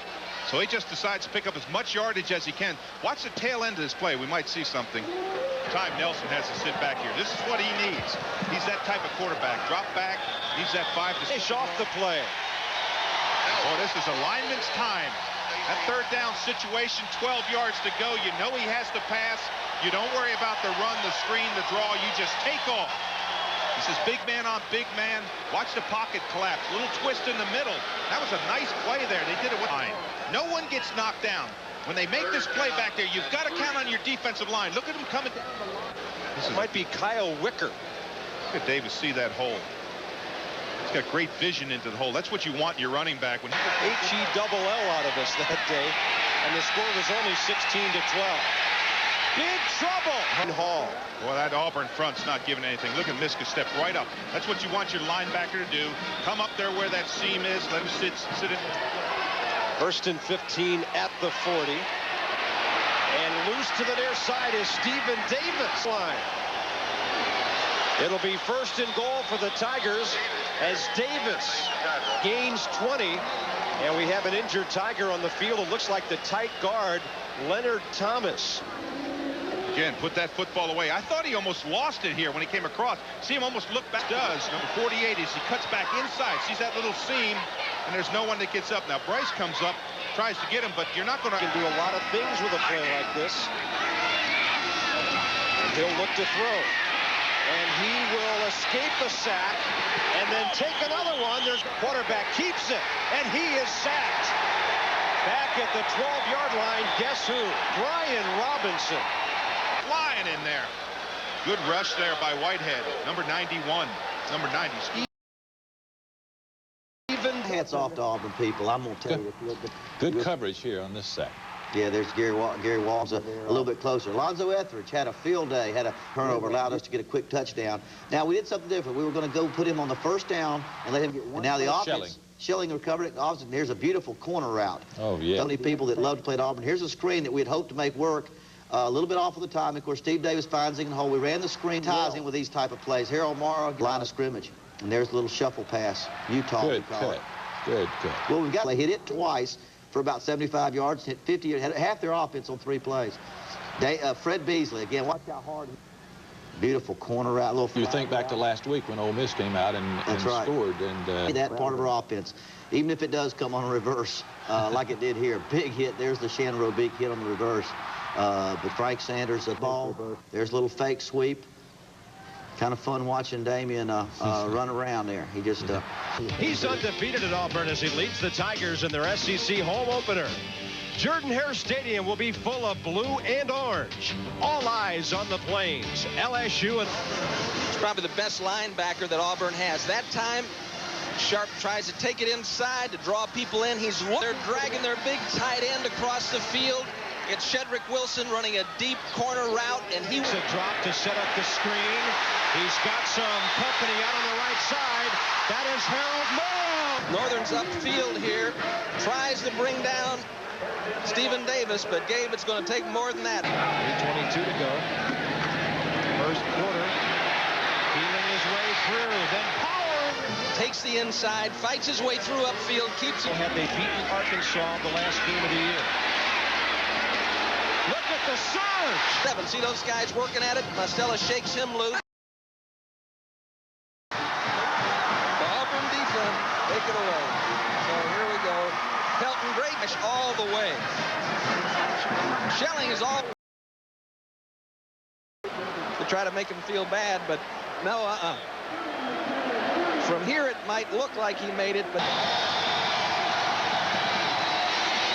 So he just decides to pick up as much yardage as he can. Watch the tail end of this play. We might see something. Time Nelson has to sit back here. This is what he needs. He's that type of quarterback. Drop back. Needs that 5 to 6 off the play. Oh, this is a lineman's time. That third down situation, 12 yards to go. You know he has to pass. You don't worry about the run, the screen, the draw. You just take off. This is big man on big man. Watch the pocket collapse. Little twist in the middle. That was a nice play there. They did it with line. No one gets knocked down. When they make this play back there, you've got to count on your defensive line. Look at him coming down the line. This might be Kyle Wicker. Look at Davis see that hole. He's got great vision into the hole. That's what you want in your running back. When H-E-double-L out of us that day, and the score was only 16-12. Big trouble. Hall. Boy, that Auburn front's not giving anything. Look at Miska step right up. That's what you want your linebacker to do. Come up there where that seam is. Let him sit in. First and 15 at the 40. And loose to the near side is Stephen Davis. Line. It'll be first and goal for the Tigers as Davis gains 20. And we have an injured Tiger on the field. It looks like the tight guard, Leonard Thomas. Again, put that football away. I thought he almost lost it here when he came across. See him almost look back. Does. Number 48 as he cuts back inside. Sees that little seam, and there's no one that gets up. Now, Bryce comes up, tries to get him, but you're not going to... Can do a lot of things with a play like this. And he'll look to throw. And he will escape the sack and then take another one. There's quarterback keeps it, and he is sacked. Back at the 12-yard line, guess who? Brian Robinson. Flying in there. Good rush there by Whitehead, number 91, number 90. hats off to Auburn people. I'm going to tell you. Good coverage here on this side. Yeah, there's Gary Walls a little bit closer. Alonzo Etheridge had a field day, had a turnover, allowed us to get a quick touchdown. Now, we did something different. We were going to go put him on the first down and let him get one. And now the offense, Schilling recovered it. Here's a beautiful corner route. Oh, yeah. So many people that love to play at Auburn. Here's a screen that we had hoped to make work. A little bit off of the time. Of course, Steve Davis finds it in the hole. We ran the screen, ties in with these type of plays. Harold Morrow, line of scrimmage. And there's a little shuffle pass. Utah, good cut. Good cut. Well, we've got, they hit it twice for about 75 yards, hit 50, had half their offense on 3 plays. Fred Beasley, again, watch how hard. Beautiful corner route. You think back to last week when Ole Miss came out and scored. And that part of our offense, even if it does come on a reverse, like it did here. Big hit. There's the Shannon Robic hit on the reverse. But Frank Sanders, the ball. There's a little fake sweep. Kind of fun watching Damian run around there. He just... He's undefeated at Auburn as he leads the Tigers in their SEC home opener. Jordan-Hare Stadium will be full of blue and orange. All eyes on the Plains. LSU and... It's probably the best linebacker that Auburn has. That time, Sharp tries to take it inside to draw people in. They're dragging their big tight end across the field. It's Shedrick Wilson running a deep corner route, and he... It's a drop to set up the screen. He's got some company out on the right side. That is Harold Morrow. Northern's upfield here. Tries to bring down Stephen Davis, but Gabe, it's going to take more than that. 3:22 to go. First quarter. Feeling his way through. Then Power takes the inside, fights his way through upfield, keeps it. Had they beaten Arkansas the last game of the year? Look at the surge. See those guys working at it? Mastella shakes him loose. The Auburn defense, take it away. So here we go. Pelton great all the way. Schelling is all to try to make him feel bad, but no, From here it might look like he made it, but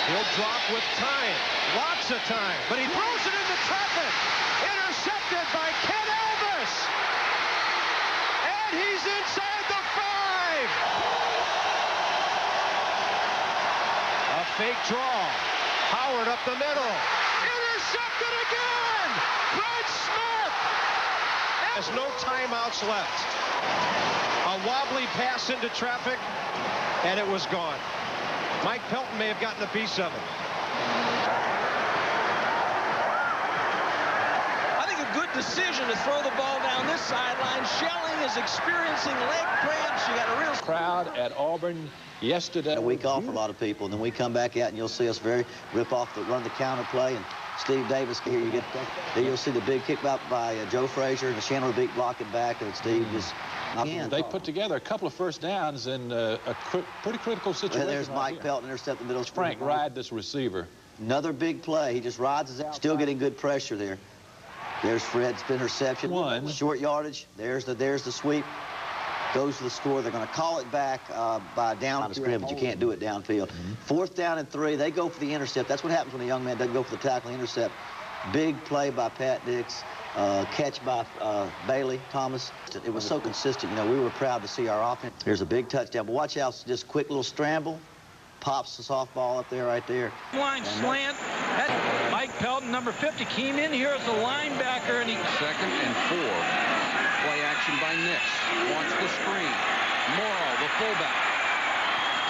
he'll drop with time. Lots of time, but he throws it into traffic. Intercepted by Ken Elvis. And he's inside the 5. A fake draw. Howard up the middle. Intercepted again. Fred Smith. There's no timeouts left. A wobbly pass into traffic, and it was gone. Mike Pelton may have gotten a piece of it. I think a good decision to throw the ball down this sideline. Schelling is experiencing leg cramps. You got a real crowd at Auburn yesterday. A week off for a lot of people, and then we come back out and you'll see us run the counter play, and Steve Davis here. Then you'll see the big kick out by Joe Frazier and the Shannon Beak blocking back, and Steve just. They put together a couple of first downs in a pretty critical situation. There's Mike Pelton intercept the middle. Frank ride this receiver. Another big play. He just rides us out. Still getting good pressure there. There's Fred's interception. Short yardage. There's the sweep. Goes to the score. They're going to call it back by down to scrimmage. You can't do it downfield. 4th down and 3. They go for the intercept. That's what happens when a young man doesn't go for the tackle intercept. Big play by Pat Dix. Catch by Bailey Thomas. It was so consistent. You know, we were proud to see our offense. Here's a big touchdown. But watch out, just quick little scramble. Pops the softball up there, right there. Line slant. Mike Pelton, number 50, came in here as a linebacker, and he... 2nd and 4. Play action by Nix. Watch the screen. Morrow, the fullback,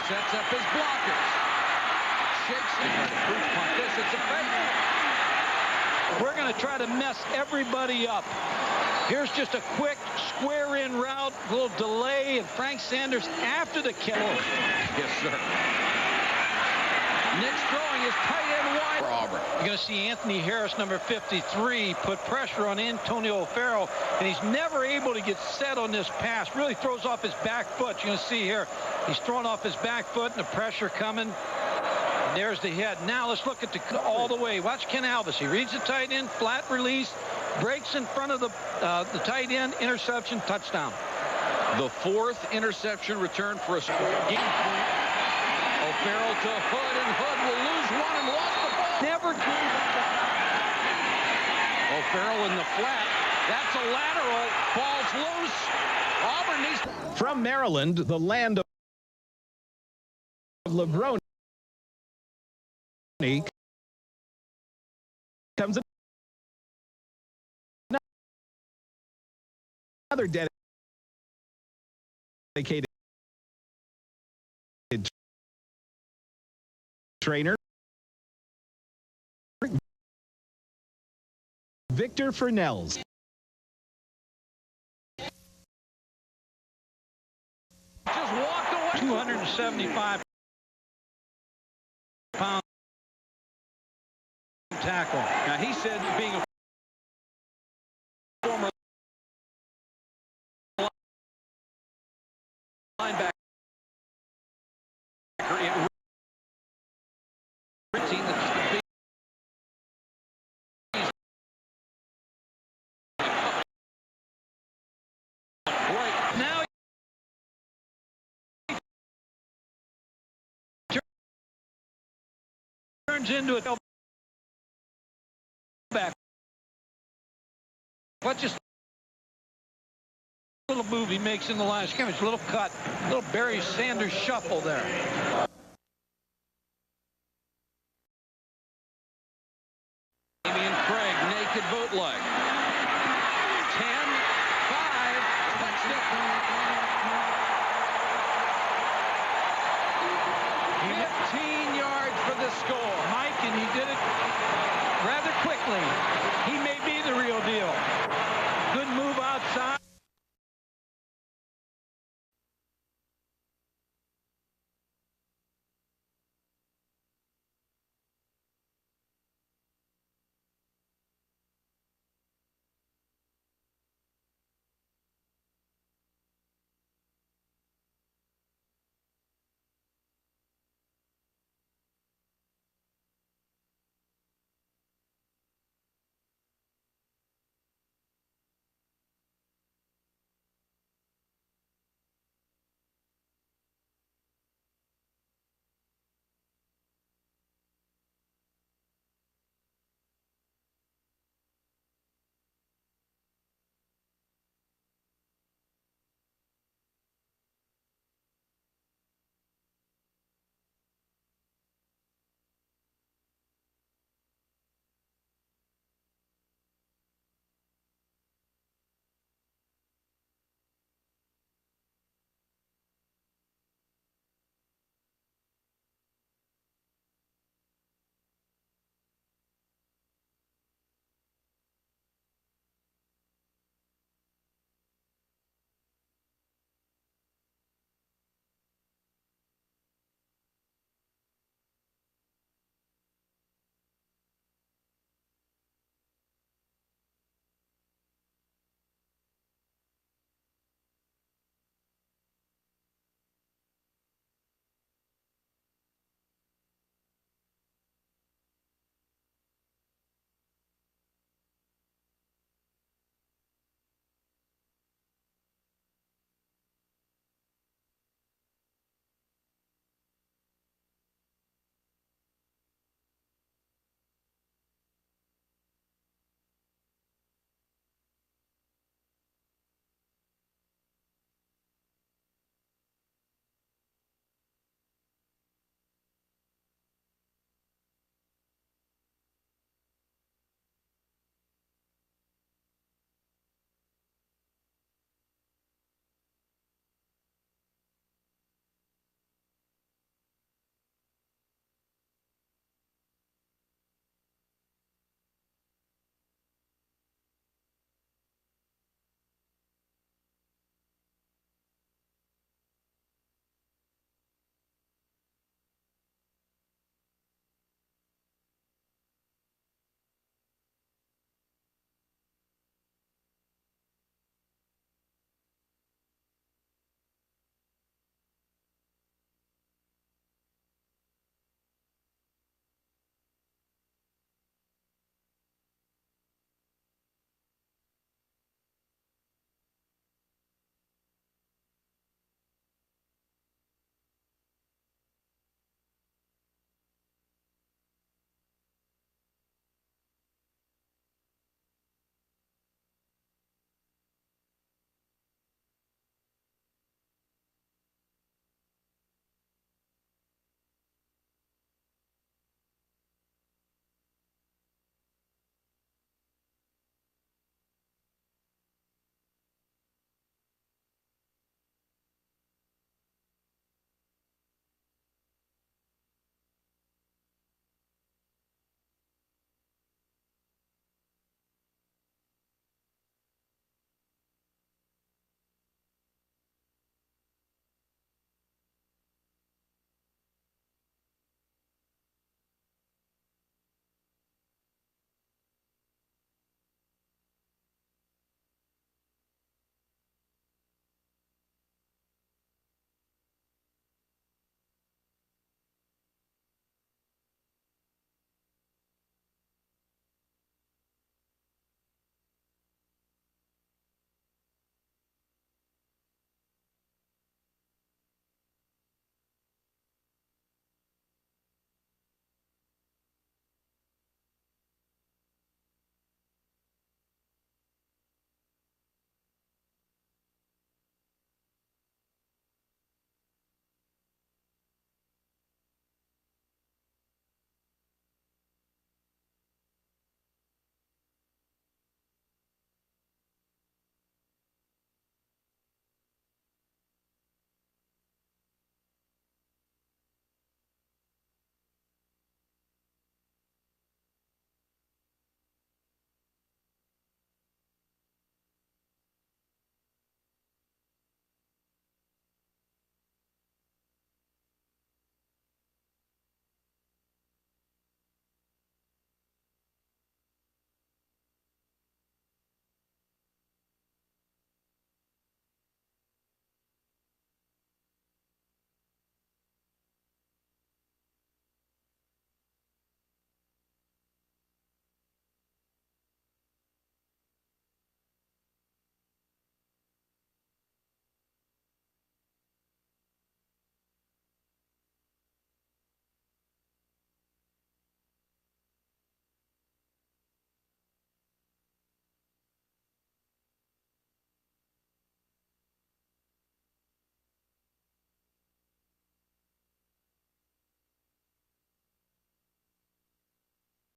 sets up his blockers. Shakes it. Try to proof punt this. It's a fake. We're going to try to mess everybody up. Here's just a quick square-in route, a little delay, and Frank Sanders after the catch. Yes, sir. Nix throwing his tight end wide for Auburn. You're going to see Anthony Harris, number 53, put pressure on Antonio Farrell, and he's never able to get set on this pass. Really throws off his back foot. You're going to see here, he's throwing off his back foot, and the pressure coming. There's the hit. Now let's look at all the way. Watch Ken Alvis. He reads the tight end, flat release, breaks in front of the tight end, interception, touchdown. The 4th interception return for a score. Game point. O'Farrell to Hood, and Hood will lose one and lost the ball. Never. O'Farrell in the flat. That's a lateral. Falls loose. Auburn needs. From Maryland, the land of Lebroni comes another dedicated trainer, Victor Fernells. Just walked away. 275 pound tackle. Now he said, being a former linebacker, it routine that's the big right now. Turns into a back. What just a little move he makes in the line of scrimmage, a little cut, a little Barry Sanders shuffle there. Damian Craig, naked bootleg. 10, 5, touchdown. 15 yards for the score. Mike, and he did it